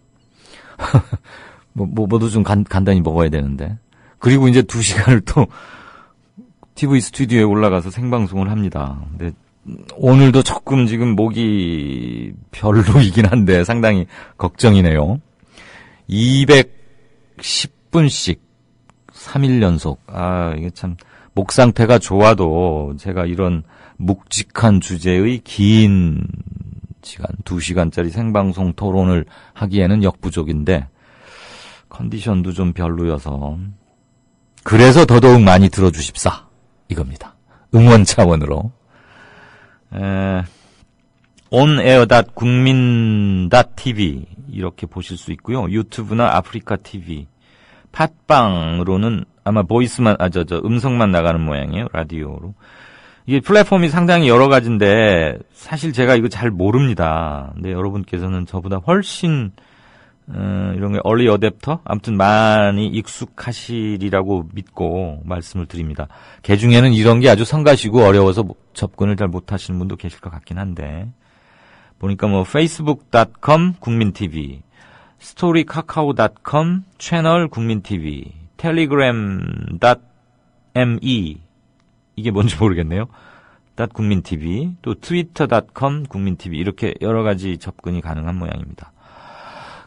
뭐도 좀 간단히 먹어야 되는데. 그리고 이제 2시간을 또 TV 스튜디오에 올라가서 생방송을 합니다. 근데 오늘도 조금 지금 목이 별로이긴 한데 상당히 걱정이네요. 210분씩 3일 연속. 이게 참 목 상태가 좋아도 제가 이런 묵직한 주제의 긴 시간, 2시간짜리 생방송 토론을 하기에는 역부족인데 컨디션도 좀 별로여서 그래서 더더욱 많이 들어주십사 이겁니다. 응원 차원으로 onair.국민.tv 이렇게 보실 수 있고요. 유튜브나 아프리카 TV 팟빵으로는 아마 보이스만 음성만 나가는 모양이에요. 라디오로. 이게 플랫폼이 상당히 여러 가지인데 사실 제가 이거 잘 모릅니다. 근데 여러분께서는 저보다 훨씬 이런 게 얼리 어댑터? 아무튼 많이 익숙하시리라고 믿고 말씀을 드립니다. 개중에는 이런 게 아주 성가시고 어려워서 접근을 잘 못하시는 분도 계실 것 같긴 한데 보니까 뭐 facebook.com 국민TV, storycakao.com 채널 국민TV, telegram.me 이게 뭔지 모르겠네요. 국민TV, 또 twitter.com 국민TV 이렇게 여러 가지 접근이 가능한 모양입니다.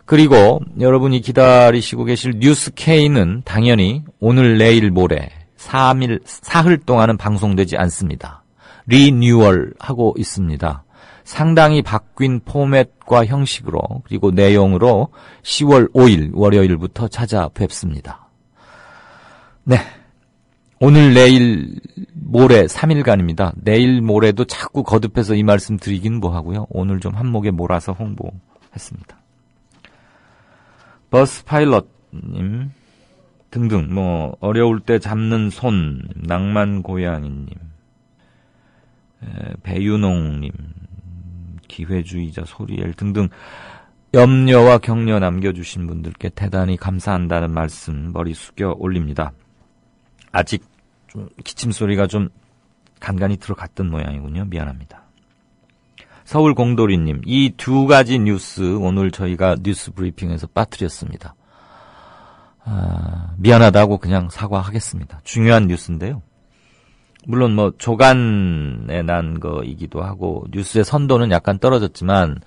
그리고 여러분이 기다리시고 계실 뉴스K는 당연히 오늘 내일 모레 4흘 동안은 방송되지 않습니다. 리뉴얼하고 있습니다. 상당히 바뀐 포맷과 형식으로 그리고 내용으로 10월 5일 월요일부터 찾아뵙습니다. 네. 오늘 내일 모레 3일간입니다. 내일 모레도 자꾸 거듭해서 이 말씀 드리긴 뭐하고요. 오늘 좀 한목에 몰아서 홍보했습니다. 버스 파일럿님 등등 뭐 어려울 때 잡는 손 낭만 고양이님 배윤홍님 기회주의자 소리엘 등등 염려와 격려 남겨주신 분들께 대단히 감사한다는 말씀 머리 숙여 올립니다. 아직 좀 기침소리가 좀 간간히 들어갔던 모양이군요. 미안합니다. 서울공돌이님, 이 두 가지 뉴스 오늘 저희가 뉴스 브리핑에서 빠뜨렸습니다. 미안하다고 그냥 사과하겠습니다. 중요한 뉴스인데요. 물론 뭐 조간에 난 거이기도 하고 뉴스의 선도는 약간 떨어졌지만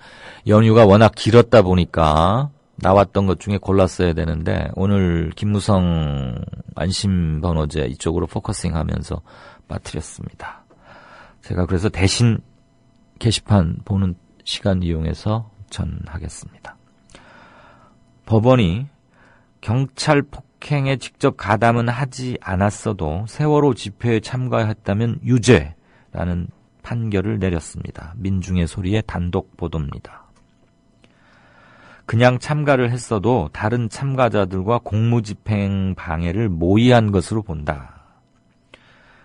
연휴가 워낙 길었다 보니까 나왔던 것 중에 골랐어야 되는데 오늘 김무성 안심번호제 이쪽으로 포커싱하면서 빠뜨렸습니다. 제가 그래서 대신 게시판 보는 시간 이용해서 전하겠습니다. 법원이 경찰 폭행에 직접 가담은 하지 않았어도 세월호 집회에 참가했다면 유죄라는 판결을 내렸습니다. 민중의 소리의 단독 보도입니다. 그냥 참가를 했어도 다른 참가자들과 공무집행 방해를 모의한 것으로 본다.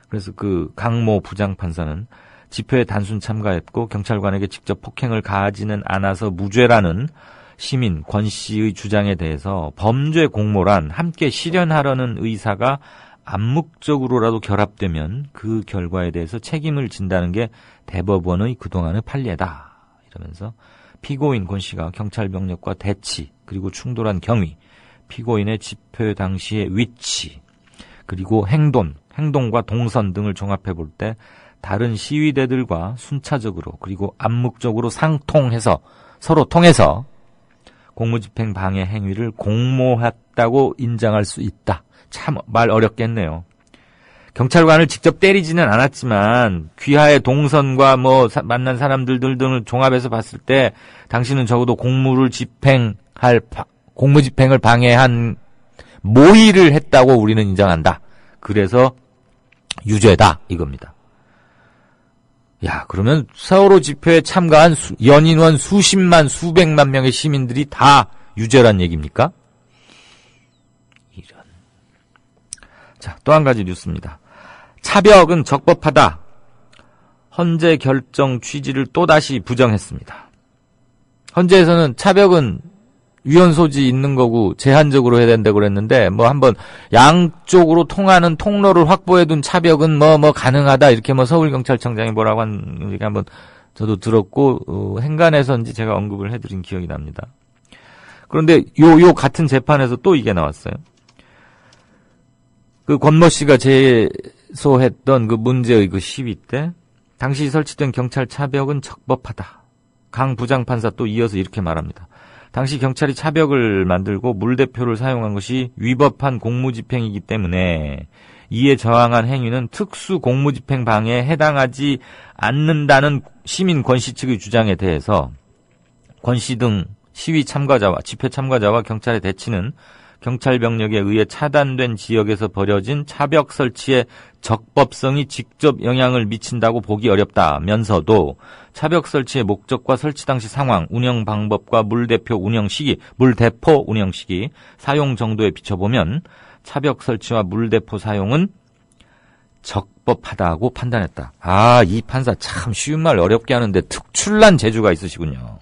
그래서 그 강모 부장판사는 집회에 단순 참가했고 경찰관에게 직접 폭행을 가하지는 않아서 무죄라는 시민 권 씨의 주장에 대해서 범죄 공모란 함께 실현하려는 의사가 암묵적으로라도 결합되면 그 결과에 대해서 책임을 진다는 게 대법원의 그동안의 판례다. 이러면서 피고인 권 씨가 경찰 병력과 대치 그리고 충돌한 경위, 피고인의 집회 당시의 위치, 그리고 행동과 동선 등을 종합해 볼 때 다른 시위대들과 순차적으로 그리고 암묵적으로 서로 통해서 공무집행 방해 행위를 공모했다고 인정할 수 있다. 참 말 어렵겠네요. 경찰관을 직접 때리지는 않았지만 귀하의 동선과 만난 사람들 등을 종합해서 봤을 때 당신은 적어도 공무집행을 방해한 모의를 했다고 우리는 인정한다. 그래서 유죄다 이겁니다. 야, 그러면 세월호 집회에 참가한 연인원 수십만, 수백만 명의 시민들이 다 유죄란 얘기입니까? 이런. 자, 또 한 가지 뉴스입니다. 차벽은 적법하다. 헌재 결정 취지를 또다시 부정했습니다. 헌재에서는 차벽은 위헌 소지 있는 거고 제한적으로 해야 된다고 그랬는데 한번 양쪽으로 통하는 통로를 확보해둔 차벽은 가능하다 이렇게 서울경찰청장이 뭐라고 한 얘기 한번 저도 들었고 행간에서인지 제가 언급을 해드린 기억이 납니다. 그런데 요 같은 재판에서 또 이게 나왔어요. 그 권모 씨가 제소했던 그 문제의 그 시위 때 당시 설치된 경찰 차벽은 적법하다. 강 부장판사 또 이어서 이렇게 말합니다. 당시 경찰이 차벽을 만들고 물대포를 사용한 것이 위법한 공무집행이기 때문에 이에 저항한 행위는 특수 공무집행 방해에 해당하지 않는다는 시민 권 씨 측의 주장에 대해서 권 씨 등 시위 참가자와 집회 참가자와 경찰의 대치는 경찰 병력에 의해 차단된 지역에서 벌어진 차벽 설치의 적법성이 직접 영향을 미친다고 보기 어렵다면서도 차벽 설치의 목적과 설치 당시 상황, 운영 방법과 물대포 운영 시기, 사용 정도에 비춰보면 차벽 설치와 물대포 사용은 적법하다고 판단했다. 아, 이 판사 참 쉬운 말 어렵게 하는데 특출난 재주가 있으시군요.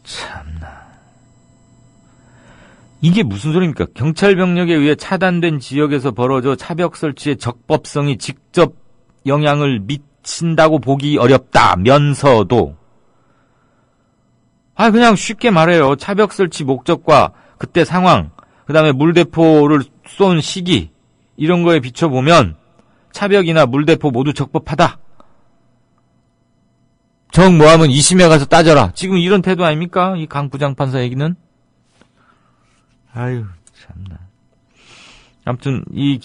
참나. 이게 무슨 소리입니까? 경찰 병력에 의해 차단된 지역에서 벌어져 차벽 설치의 적법성이 직접 영향을 미친다고 보기 어렵다면서도 그냥 쉽게 말해요. 차벽 설치 목적과 그때 상황, 그 다음에 물대포를 쏜 시기 이런 거에 비춰보면 차벽이나 물대포 모두 적법하다. 정 뭐하면 2심에 가서 따져라. 지금 이런 태도 아닙니까? 이 강 부장판사 얘기는. 아유, 참나. 아무튼 이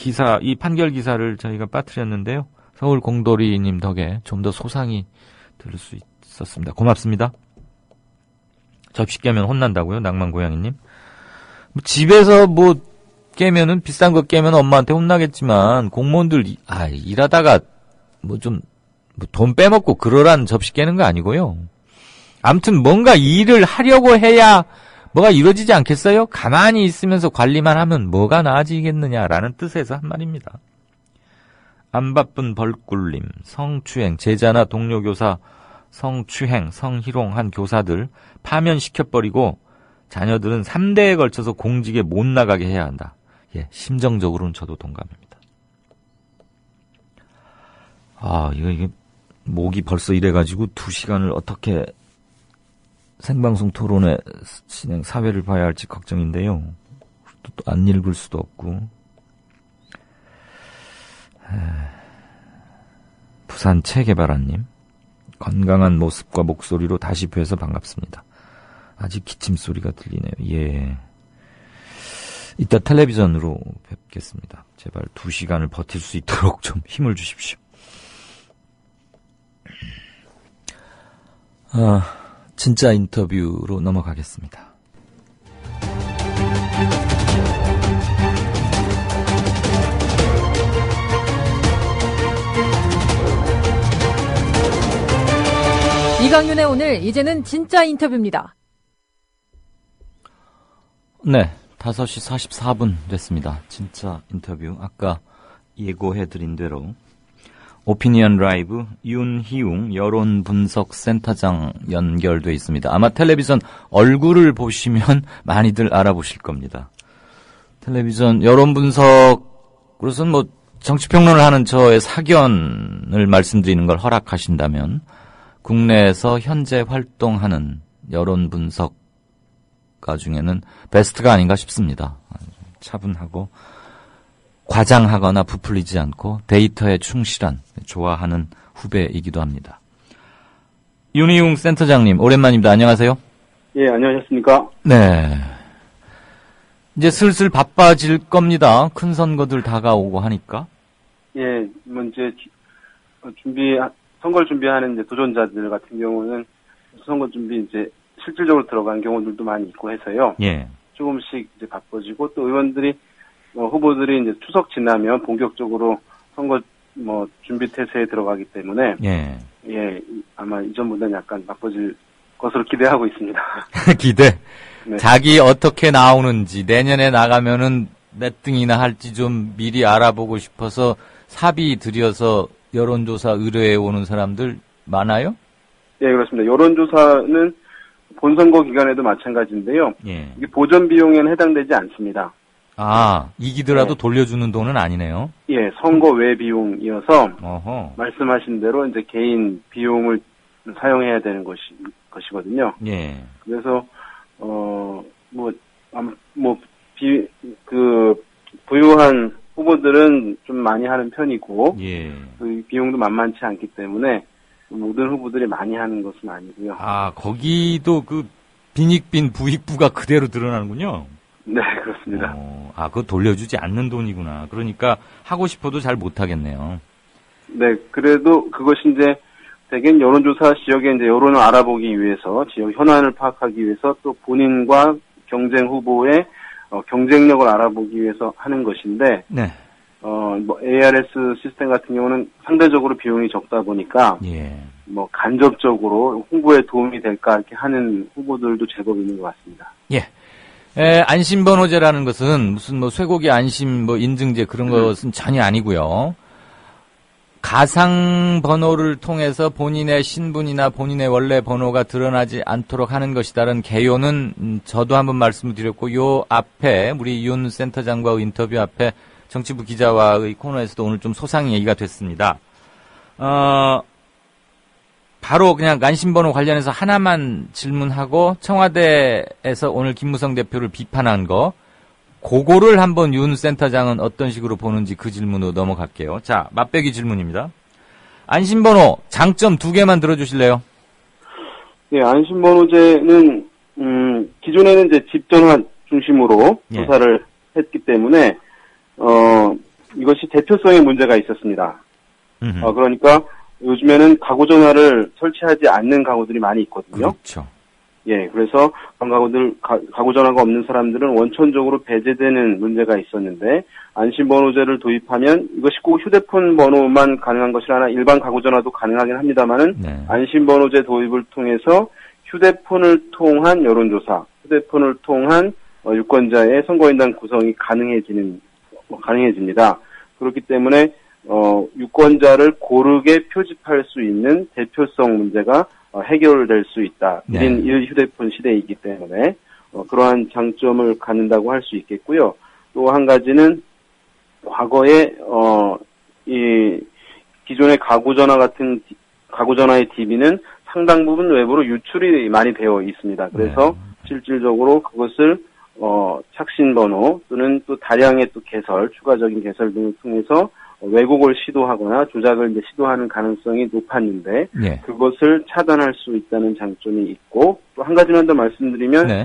판결 기사를 저희가 빠뜨렸는데요. 서울 공돌이님 덕에 좀 더 소상히 들을 수 있었습니다. 고맙습니다. 접시 깨면 혼난다고요? 낭만고양이님. 집에서 깨면은 비싼 거 깨면 엄마한테 혼나겠지만 공무원들 일하다가 돈 빼먹고 그러란 접시 깨는 거 아니고요. 아무튼 뭔가 일을 하려고 해야 뭐가 이루어지지 않겠어요? 가만히 있으면서 관리만 하면 뭐가 나아지겠느냐라는 뜻에서 한 말입니다. 안 바쁜 벌꿀님, 성추행, 제자나 동료 교사 성추행, 성희롱한 교사들 파면시켜버리고 자녀들은 3대에 걸쳐서 공직에 못 나가게 해야 한다. 예, 심정적으로는 저도 동감입니다. 이게 목이 벌써 이래가지고 2시간을 어떻게 생방송 토론회 진행 사회를 봐야 할지 걱정인데요. 또 안 읽을 수도 없고. 부산 체개발아님, 건강한 모습과 목소리로 다시 뵈서 반갑습니다. 아직 기침 소리가 들리네요. 예. 이따 텔레비전으로 뵙겠습니다. 제발 2시간을 버틸 수 있도록 좀 힘을 주십시오. 진짜 인터뷰로 넘어가겠습니다. 이강윤의 오늘, 이제는 진짜 인터뷰입니다. 네, 5시 44분 됐습니다. 진짜 인터뷰. 아까 예고해드린 대로 오피니언 라이브 윤희웅 여론분석센터장 연결돼 있습니다. 아마 텔레비전 얼굴을 보시면 많이들 알아보실 겁니다. 텔레비전 여론분석으로서는 뭐 정치평론을 하는 저의 사견을 말씀드리는 걸 허락하신다면 국내에서 현재 활동하는 여론분석가 중에는 베스트가 아닌가 싶습니다. 차분하고 과장하거나 부풀리지 않고 데이터에 충실한, 좋아하는 후배이기도 합니다. 윤희웅 센터장님, 오랜만입니다. 안녕하세요. 예, 안녕하셨습니까? 네. 이제 슬슬 바빠질 겁니다. 큰 선거들 다가오고 하니까. 예, 뭐 이제 선거를 준비하는 이제 도전자들 같은 경우는 선거 준비 이제 실질적으로 들어간 경우들도 많이 있고 해서요. 예. 조금씩 이제 바빠지고 또 의원들이 후보들이 이제 추석 지나면 본격적으로 선거 준비 태세에 들어가기 때문에 예. 예, 아마 이전보다는 약간 바빠질 것으로 기대하고 있습니다. 기대. 네. 자기 어떻게 나오는지 내년에 나가면은 몇 등이나 할지 좀 미리 알아보고 싶어서 사비 들여서 여론조사 의뢰해 오는 사람들 많아요? 예, 그렇습니다. 여론조사는 본선거 기간에도 마찬가지인데요. 예. 이게 보전 비용에는 해당되지 않습니다. 아, 이기더라도 네. 돌려주는 돈은 아니네요. 예, 선거 외 비용이어서 어허. 말씀하신 대로 이제 개인 비용을 사용해야 되는 것이거든요. 예. 그래서 부유한 후보들은 좀 많이 하는 편이고, 예. 그 비용도 만만치 않기 때문에 모든 후보들이 많이 하는 것은 아니고요. 아, 거기도 그 빈익빈 부익부가 그대로 드러나는군요. 네, 그렇습니다. 그거 돌려주지 않는 돈이구나. 그러니까 하고 싶어도 잘 못하겠네요. 네, 그래도 그것이 이제 대개는 여론조사 지역의 이제 여론을 알아보기 위해서, 지역 현안을 파악하기 위해서 또 본인과 경쟁 후보의 경쟁력을 알아보기 위해서 하는 것인데, 네. ARS 시스템 같은 경우는 상대적으로 비용이 적다 보니까, 예. 간접적으로 홍보에 도움이 될까 이렇게 하는 후보들도 제법 있는 것 같습니다. 예. 안심번호제라는 것은 무슨 쇠고기 안심 인증제 그런 것은 전혀 아니고요. 가상 번호를 통해서 본인의 신분이나 본인의 원래 번호가 드러나지 않도록 하는 것이다라는 개요는 저도 한번 말씀을 드렸고, 요 앞에 우리 윤 센터장과 인터뷰 앞에 정치부 기자와의 코너에서도 오늘 좀 소상히 얘기가 됐습니다. 바로 그냥 안심번호 관련해서 하나만 질문하고 청와대에서 오늘 김무성 대표를 비판한 거, 그거를 한번 윤 센터장은 어떤 식으로 보는지 그 질문으로 넘어갈게요. 자, 맛배기 질문입니다. 안심번호 장점 2개만 들어주실래요? 네, 안심번호제는 기존에는 이제 집전화 중심으로 예. 조사를 했기 때문에 이것이 대표성에 문제가 있었습니다. 그러니까 요즘에는 가구 전화를 설치하지 않는 가구들이 많이 있거든요. 그렇죠. 예, 그래서 그런 가구들, 가구 전화가 없는 사람들은 원천적으로 배제되는 문제가 있었는데, 안심번호제를 도입하면 이것이 꼭 휴대폰 번호만 가능한 것이 아니라 일반 가구 전화도 가능하긴 합니다만은, 네. 안심번호제 도입을 통해서 휴대폰을 통한 여론조사, 휴대폰을 통한 유권자의 선거인단 구성이 가능해집니다. 그렇기 때문에 유권자를 고르게 표집할 수 있는 대표성 문제가 해결될 수 있다. 네. 1인 1휴대폰 시대이기 때문에 그러한 장점을 갖는다고 할 수 있겠고요. 또 한 가지는 과거에 이 기존의 가구전화의 DB는 상당 부분 외부로 유출이 많이 되어 있습니다. 그래서 실질적으로 그것을 착신 번호 또는 또 다량의 또 개설, 추가적인 개설 등을 통해서 왜곡을 시도하거나 조작을 이제 시도하는 가능성이 높았는데 네. 그것을 차단할 수 있다는 장점이 있고 또 한 가지만 더 말씀드리면 네.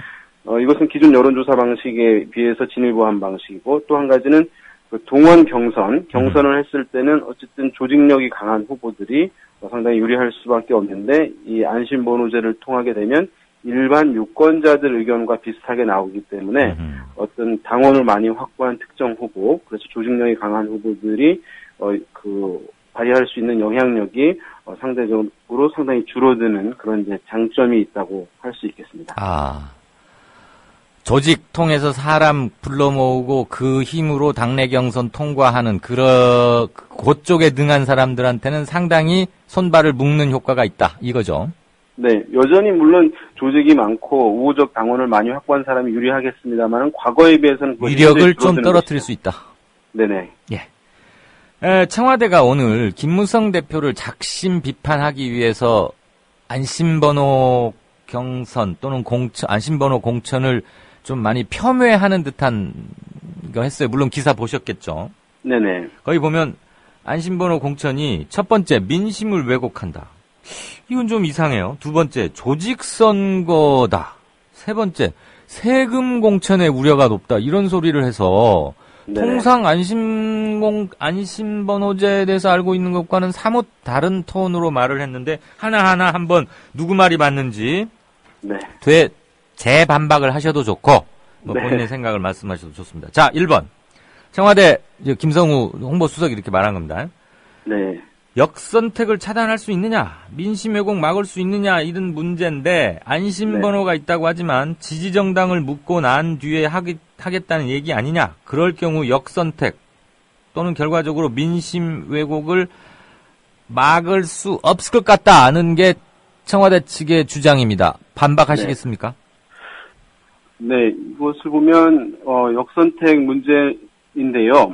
이것은 기존 여론조사 방식에 비해서 진일보한 방식이고 또 한 가지는 그 동원 경선을 했을 때는 어쨌든 조직력이 강한 후보들이 상당히 유리할 수밖에 없는데 이 안심번호제를 통하게 되면 일반 유권자들 의견과 비슷하게 나오기 때문에 어떤 당원을 많이 확보한 특정 후보, 그래서 조직력이 강한 후보들이 발휘할 수 있는 영향력이 상대적으로 상당히 줄어드는 그런 이제 장점이 있다고 할 수 있겠습니다. 조직 통해서 사람 불러 모으고 그 힘으로 당내 경선 통과하는 그쪽에 능한 사람들한테는 상당히 손발을 묶는 효과가 있다. 이거죠. 네, 여전히 물론 조직이 많고 우호적 당원을 많이 확보한 사람이 유리하겠습니다만 과거에 비해서는 위력을 좀 떨어뜨릴 수 있다. 네네. 예. 청와대가 오늘 김무성 대표를 작심 비판하기 위해서 안심번호 경선 또는 안심번호 공천을 좀 많이 폄훼하는 듯한 거 했어요. 물론 기사 보셨겠죠. 네네. 거기 보면 안심번호 공천이 첫 번째 민심을 왜곡한다. 이건 좀 이상해요. 두 번째 조직선거다. 세 번째 세금 공천의 우려가 높다. 이런 소리를 해서 통상 안심번호제에 대해서 알고 있는 것과는 사뭇 다른 톤으로 말을 했는데 하나하나 한번 누구 말이 맞는지 재반박을 하셔도 좋고 본인의 생각을 말씀하셔도 좋습니다. 자, 1번. 청와대 김성우 홍보수석이 이렇게 말한 겁니다. 네. 역선택을 차단할 수 있느냐, 민심 왜곡 막을 수 있느냐 이런 문제인데 안심번호가 있다고 하지만 지지정당을 묻고 난 뒤에 하겠다는 얘기 아니냐. 그럴 경우 역선택 또는 결과적으로 민심 왜곡을 막을 수 없을 것 같다는 게 청와대 측의 주장입니다. 반박하시겠습니까? 네, 이것을 보면 역선택 문제인데요.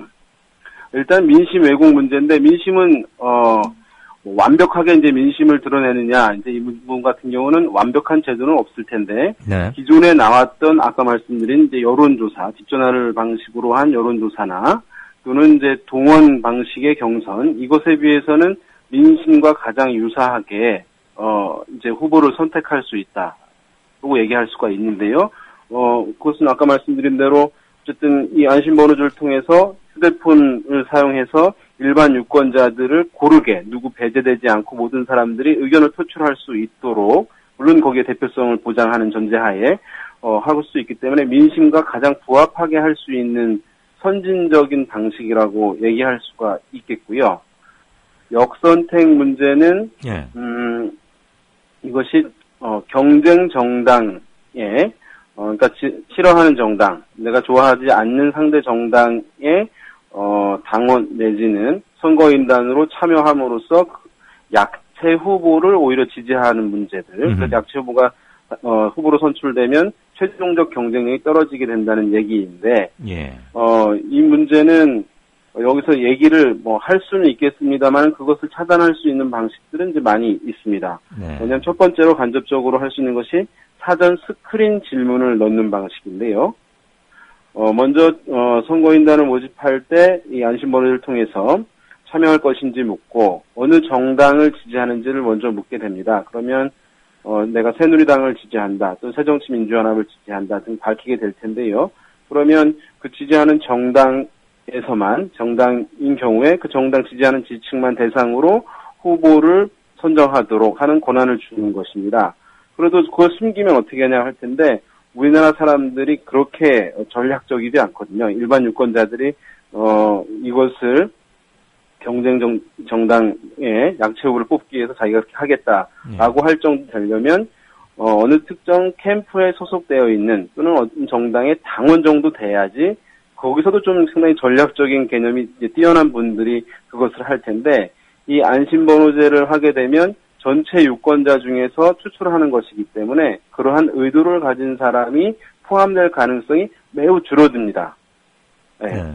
일단 민심 왜곡 문제인데 민심은 완벽하게 이제 민심을 드러내느냐 이제 이 부분 같은 경우는 완벽한 제도는 없을 텐데 기존에 나왔던 아까 말씀드린 이제 여론조사 뒷전화를 방식으로 한 여론조사나 또는 이제 동원 방식의 경선 이것에 비해서는 민심과 가장 유사하게 이제 후보를 선택할 수 있다고 얘기할 수가 있는데요. 그것은 아까 말씀드린 대로 어쨌든 이 안심번호제를 통해서 휴대폰을 사용해서 일반 유권자들을 고르게 누구 배제되지 않고 모든 사람들이 의견을 표출할 수 있도록 물론 거기에 대표성을 보장하는 전제하에 할 수 있기 때문에 민심과 가장 부합하게 할 수 있는 선진적인 방식이라고 얘기할 수가 있겠고요. 역선택 문제는 이것이 경쟁 정당에 그러니까 싫어하는 정당, 내가 좋아하지 않는 상대 정당의 당원 내지는 선거인단으로 참여함으로써 약체 후보를 오히려 지지하는 문제들. 그래서 약체 후보가 후보로 선출되면 최종적 경쟁력이 떨어지게 된다는 얘기인데, 이 문제는 여기서 얘기를 할 수는 있겠습니다만 그것을 차단할 수 있는 방식들은 이제 많이 있습니다. 왜냐하면 첫 번째로 간접적으로 할 수 있는 것이 사전 스크린 질문을 넣는 방식인데요. 먼저 선거인단을 모집할 때 이 안심번호를 통해서 참여할 것인지 묻고 어느 정당을 지지하는지를 먼저 묻게 됩니다. 그러면 내가 새누리당을 지지한다, 또 새정치민주연합을 지지한다 등 밝히게 될 텐데요. 그러면 그 지지하는 정당에서만 정당인 경우에 그 정당 지지하는 지지층만 대상으로 후보를 선정하도록 하는 권한을 주는 것입니다. 그래도 그걸 숨기면 어떻게 하냐 할 텐데 우리나라 사람들이 그렇게 전략적이지 않거든요. 일반 유권자들이 이것을 경쟁 정당의 약체 후보를 뽑기 위해서 자기가 그렇게 하겠다라고 할 정도 되려면 어느 특정 캠프에 소속되어 있는 또는 어떤 정당의 당원 정도 돼야지 거기서도 좀 상당히 전략적인 개념이 이제 뛰어난 분들이 그것을 할 텐데 이 안심번호제를 하게 되면 전체 유권자 중에서 추출하는 것이기 때문에 그러한 의도를 가진 사람이 포함될 가능성이 매우 줄어듭니다.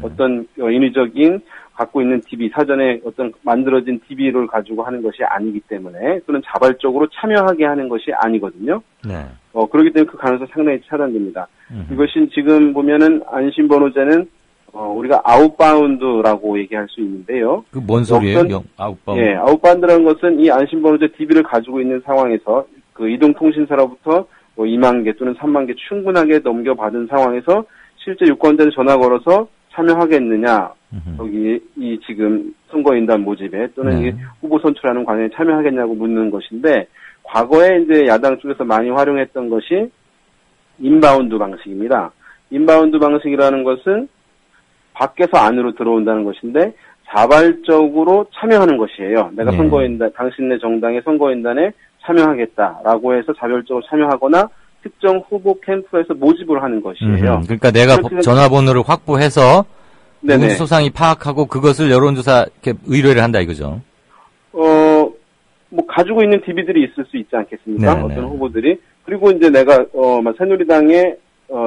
어떤 인위적인 갖고 있는 DB, 사전에 어떤 만들어진 DB를 가지고 하는 것이 아니기 때문에 또는 자발적으로 참여하게 하는 것이 아니거든요. 네. 그렇기 때문에 그 가능성 상당히 차단됩니다. 이것이 지금 보면은 안심번호제는 우리가 아웃바운드라고 얘기할 수 있는데요. 그 뭔 소리예요? 아웃바운드. 예, 아웃바운드라는 것은 이 안심번호제 DB를 가지고 있는 상황에서 그 이동통신사로부터 2만 개 또는 3만 개 충분하게 넘겨받은 상황에서 실제 유권자를 전화 걸어서 참여하겠느냐, 여기 이 지금 선거인단 모집에 또는 이 후보 선출하는 과정에 참여하겠냐고 묻는 것인데, 과거에 이제 야당 쪽에서 많이 활용했던 것이 인바운드 방식입니다. 인바운드 방식이라는 것은 밖에서 안으로 들어온다는 것인데 자발적으로 참여하는 것이에요. 내가 선거인단, 당신네 정당의 선거인단에 참여하겠다라고 해서 자발적으로 참여하거나 특정 후보 캠프에서 모집을 하는 것이에요. 그러니까 내가 전화번호를 확보해서 누군 소상히 파악하고 그것을 여론조사 이렇게 의뢰를 한다 이거죠. 뭐 가지고 있는 DB들이 있을 수 있지 않겠습니까? 네네. 어떤 후보들이. 그리고 이제 내가 새누리당의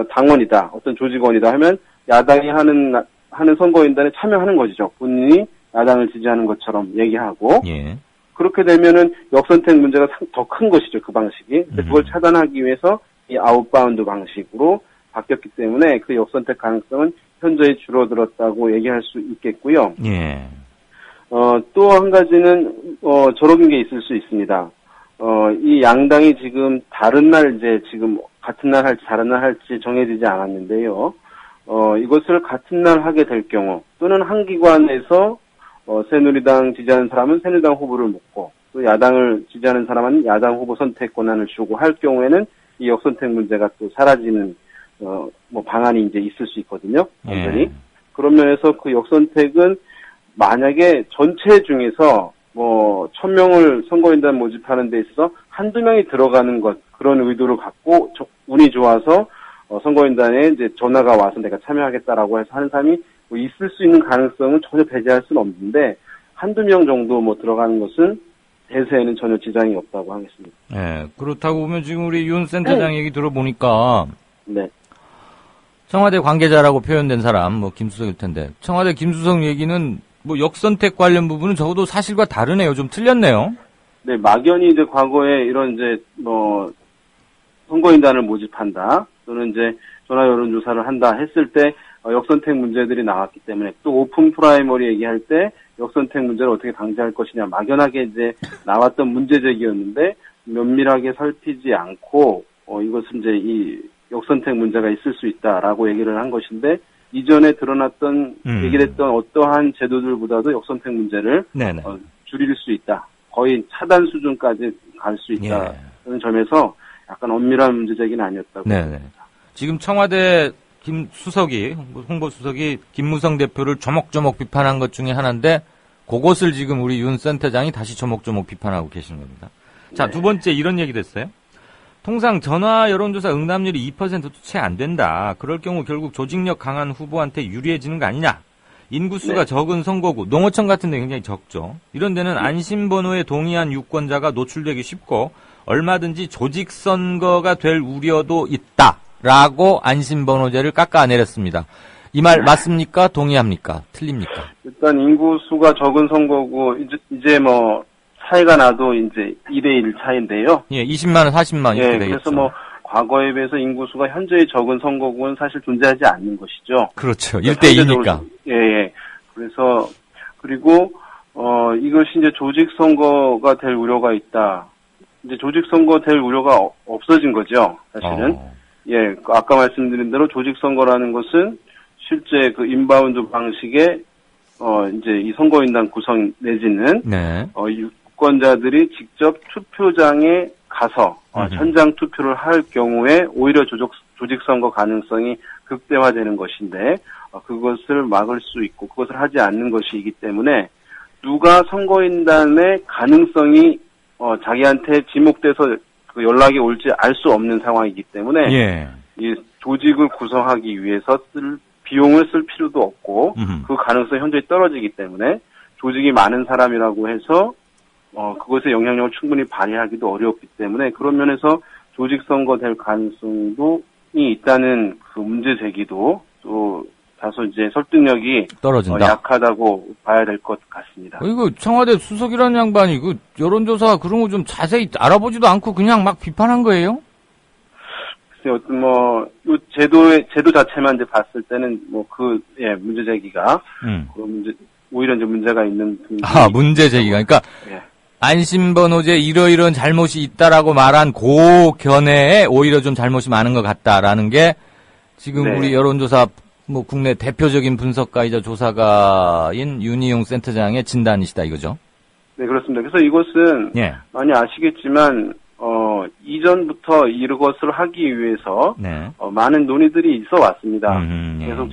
당원이다, 어떤 조직원이다 하면 야당이 하는 선거인단에 참여하는 것이죠. 본인이 야당을 지지하는 것처럼 얘기하고. 예. 그렇게 되면은 역선택 문제가 더 큰 것이죠, 그 방식이. 근데 그걸 차단하기 위해서 이 아웃바운드 방식으로 바뀌었기 때문에 그 역선택 가능성은 현저히 줄어들었다고 얘기할 수 있겠고요. 예. 또 한 가지는 저런 게 있을 수 있습니다. 이 양당이 지금 다른 날 이제 지금 같은 날 할지 다른 날 할지 정해지지 않았는데요. 이것을 같은 날 하게 될 경우 또는 한 기관에서 새누리당 지지하는 사람은 새누리당 후보를 묻고 또 야당을 지지하는 사람은 야당 후보 선택 권한을 주고 할 경우에는 이 역선택 문제가 또 사라지는 뭐 방안이 이제 있을 수 있거든요. 완전히. 그런 면에서 그 역선택은 만약에 전체 중에서 뭐 1000명을 선거인단 모집하는 데 있어서 한두 명이 들어가는 것, 그런 의도를 갖고 운이 좋아서 선거인단에 이제 전화가 와서 내가 참여하겠다라고 해서 하는 사람이 뭐 있을 수 있는 가능성은 전혀 배제할 수는 없는데 한두 명 정도 뭐 들어가는 것은 대세에는 전혀 지장이 없다고 하겠습니다. 네, 그렇다고 보면 지금 우리 윤 센터장 얘기 들어보니까 네. 청와대 관계자라고 표현된 사람 뭐 김수석일 텐데 청와대 김수석 얘기는 뭐 역선택 관련 부분은 적어도 사실과 다르네요. 좀 틀렸네요. 네, 막연히 이제 과거에 이런 이제 뭐 선거인단을 모집한다 또는 이제 전화 여론조사를 한다 했을 때 역선택 문제들이 나왔기 때문에 또 오픈 프라이머리 얘기할 때 역선택 문제를 어떻게 방지할 것이냐 막연하게 이제 나왔던 문제 제기였는데 면밀하게 살피지 않고 이것은 이제 이 역선택 문제가 있을 수 있다라고 얘기를 한 것인데 이전에 드러났던 얘기를 했던 어떠한 제도들보다도 역선택 문제를 줄일 수 있다. 거의 차단 수준까지 갈 수 있다는 점에서 약간 엄밀한 문제 제기는 아니었다고 생각합니다. 지금 청와대 김 수석이 홍보 수석이 김무성 대표를 조목조목 비판한 것 중에 하나인데 그것을 지금 우리 윤 센터장이 다시 조목조목 비판하고 계시는 겁니다. 자, 두 번째 이런 얘기도 했어요. 통상 전화 여론조사 응답률이 2%도 채 안 된다. 그럴 경우 결국 조직력 강한 후보한테 유리해지는 거 아니냐. 인구수가 적은 선거구, 농어촌 같은 데 굉장히 적죠. 이런 데는 안심번호에 동의한 유권자가 노출되기 쉽고 얼마든지 조직선거가 될 우려도 있다라고 안심번호제를 깎아내렸습니다. 이 말 맞습니까? 동의합니까? 틀립니까? 일단 인구수가 적은 선거구 이제 뭐 차이가 나도 이제 2대1 차이인데요. 예, 20만 원, 40만 이렇게 되겠죠. 그래서 뭐 과거에 비해서 인구수가 현저히 적은 선거구는 사실 존재하지 않는 것이죠. 그렇죠. 1대2니까. 예. 그래서 그리고 이것이 이제 조직 선거가 될 우려가 있다. 이제 조직 선거 될 우려가 없어진 거죠. 사실은. 예, 아까 말씀드린 대로 조직 선거라는 것은 실제 그 인바운드 방식의 이제 이 선거인단 구성 내지는 유권자들이 직접 투표장에 가서 현장 투표를 할 경우에 오히려 조직 선거 가능성이 극대화되는 것인데 그것을 막을 수 있고 그것을 하지 않는 것이기 때문에 누가 선거인단의 가능성이 자기한테 지목돼서 그 연락이 올지 알 수 없는 상황이기 때문에 이 조직을 구성하기 위해서 비용을 쓸 필요도 없고 그 가능성이 현저히 떨어지기 때문에 조직이 많은 사람이라고 해서 그것의 영향력을 충분히 발휘하기도 어렵기 때문에 그런 면에서 조직 선거 될 가능성도 있다는 그 문제 제기도 또 다소 이제 설득력이 떨어진다. 약하다고 봐야 될 것 같습니다. 이거 청와대 수석이라는 양반이 그 여론조사 그런 거 좀 자세히 알아보지도 않고 그냥 막 비판한 거예요? 글쎄요, 요 제도 자체만 이제 봤을 때는 문제 제기가 오히려 이제 문제가 있는 분이 문제 제기가 그러니까 예. 안심번호제 이러이러한 잘못이 있다라고 말한 그 견해에 오히려 좀 잘못이 많은 것 같다라는 게 지금 네. 우리 여론조사 국내 대표적인 분석가이자 조사가인 윤희용 센터장의 진단이시다 이거죠? 네, 그렇습니다. 그래서 이것은 많이 아시겠지만 이전부터 이것을 하기 위해서 많은 논의들이 있어 왔습니다. 계속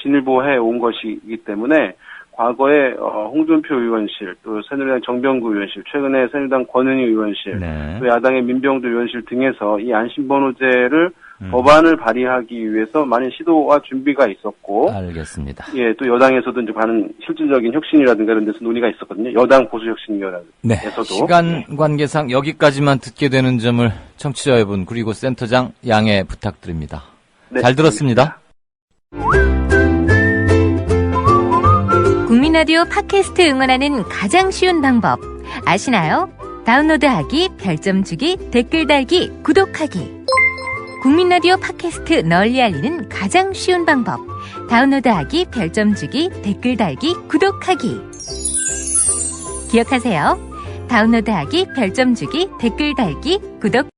진일보해 온 것이기 때문에 과거에 홍준표 의원실, 또 새누리당 정병구 의원실, 최근에 새누리당 권은희 의원실, 또 야당의 민병두 의원실 등에서 이 안심번호제를 법안을 발의하기 위해서 많은 시도와 준비가 있었고, 알겠습니다. 예, 또 여당에서도 이제 많은 실질적인 혁신이라든가 이런 데서 논의가 있었거든요. 여당 보수혁신위원회에서도. 시간 관계상 여기까지만 듣게 되는 점을 청취자 여러분 그리고 센터장 양해 부탁드립니다. 잘 들었습니다. 국민 라디오 팟캐스트 응원하는 가장 쉬운 방법 아시나요? 다운로드하기, 별점 주기, 댓글 달기, 구독하기. 국민 라디오 팟캐스트 널리 알리는 가장 쉬운 방법. 다운로드하기, 별점 주기, 댓글 달기, 구독하기. 기억하세요. 다운로드하기, 별점 주기, 댓글 달기, 구독.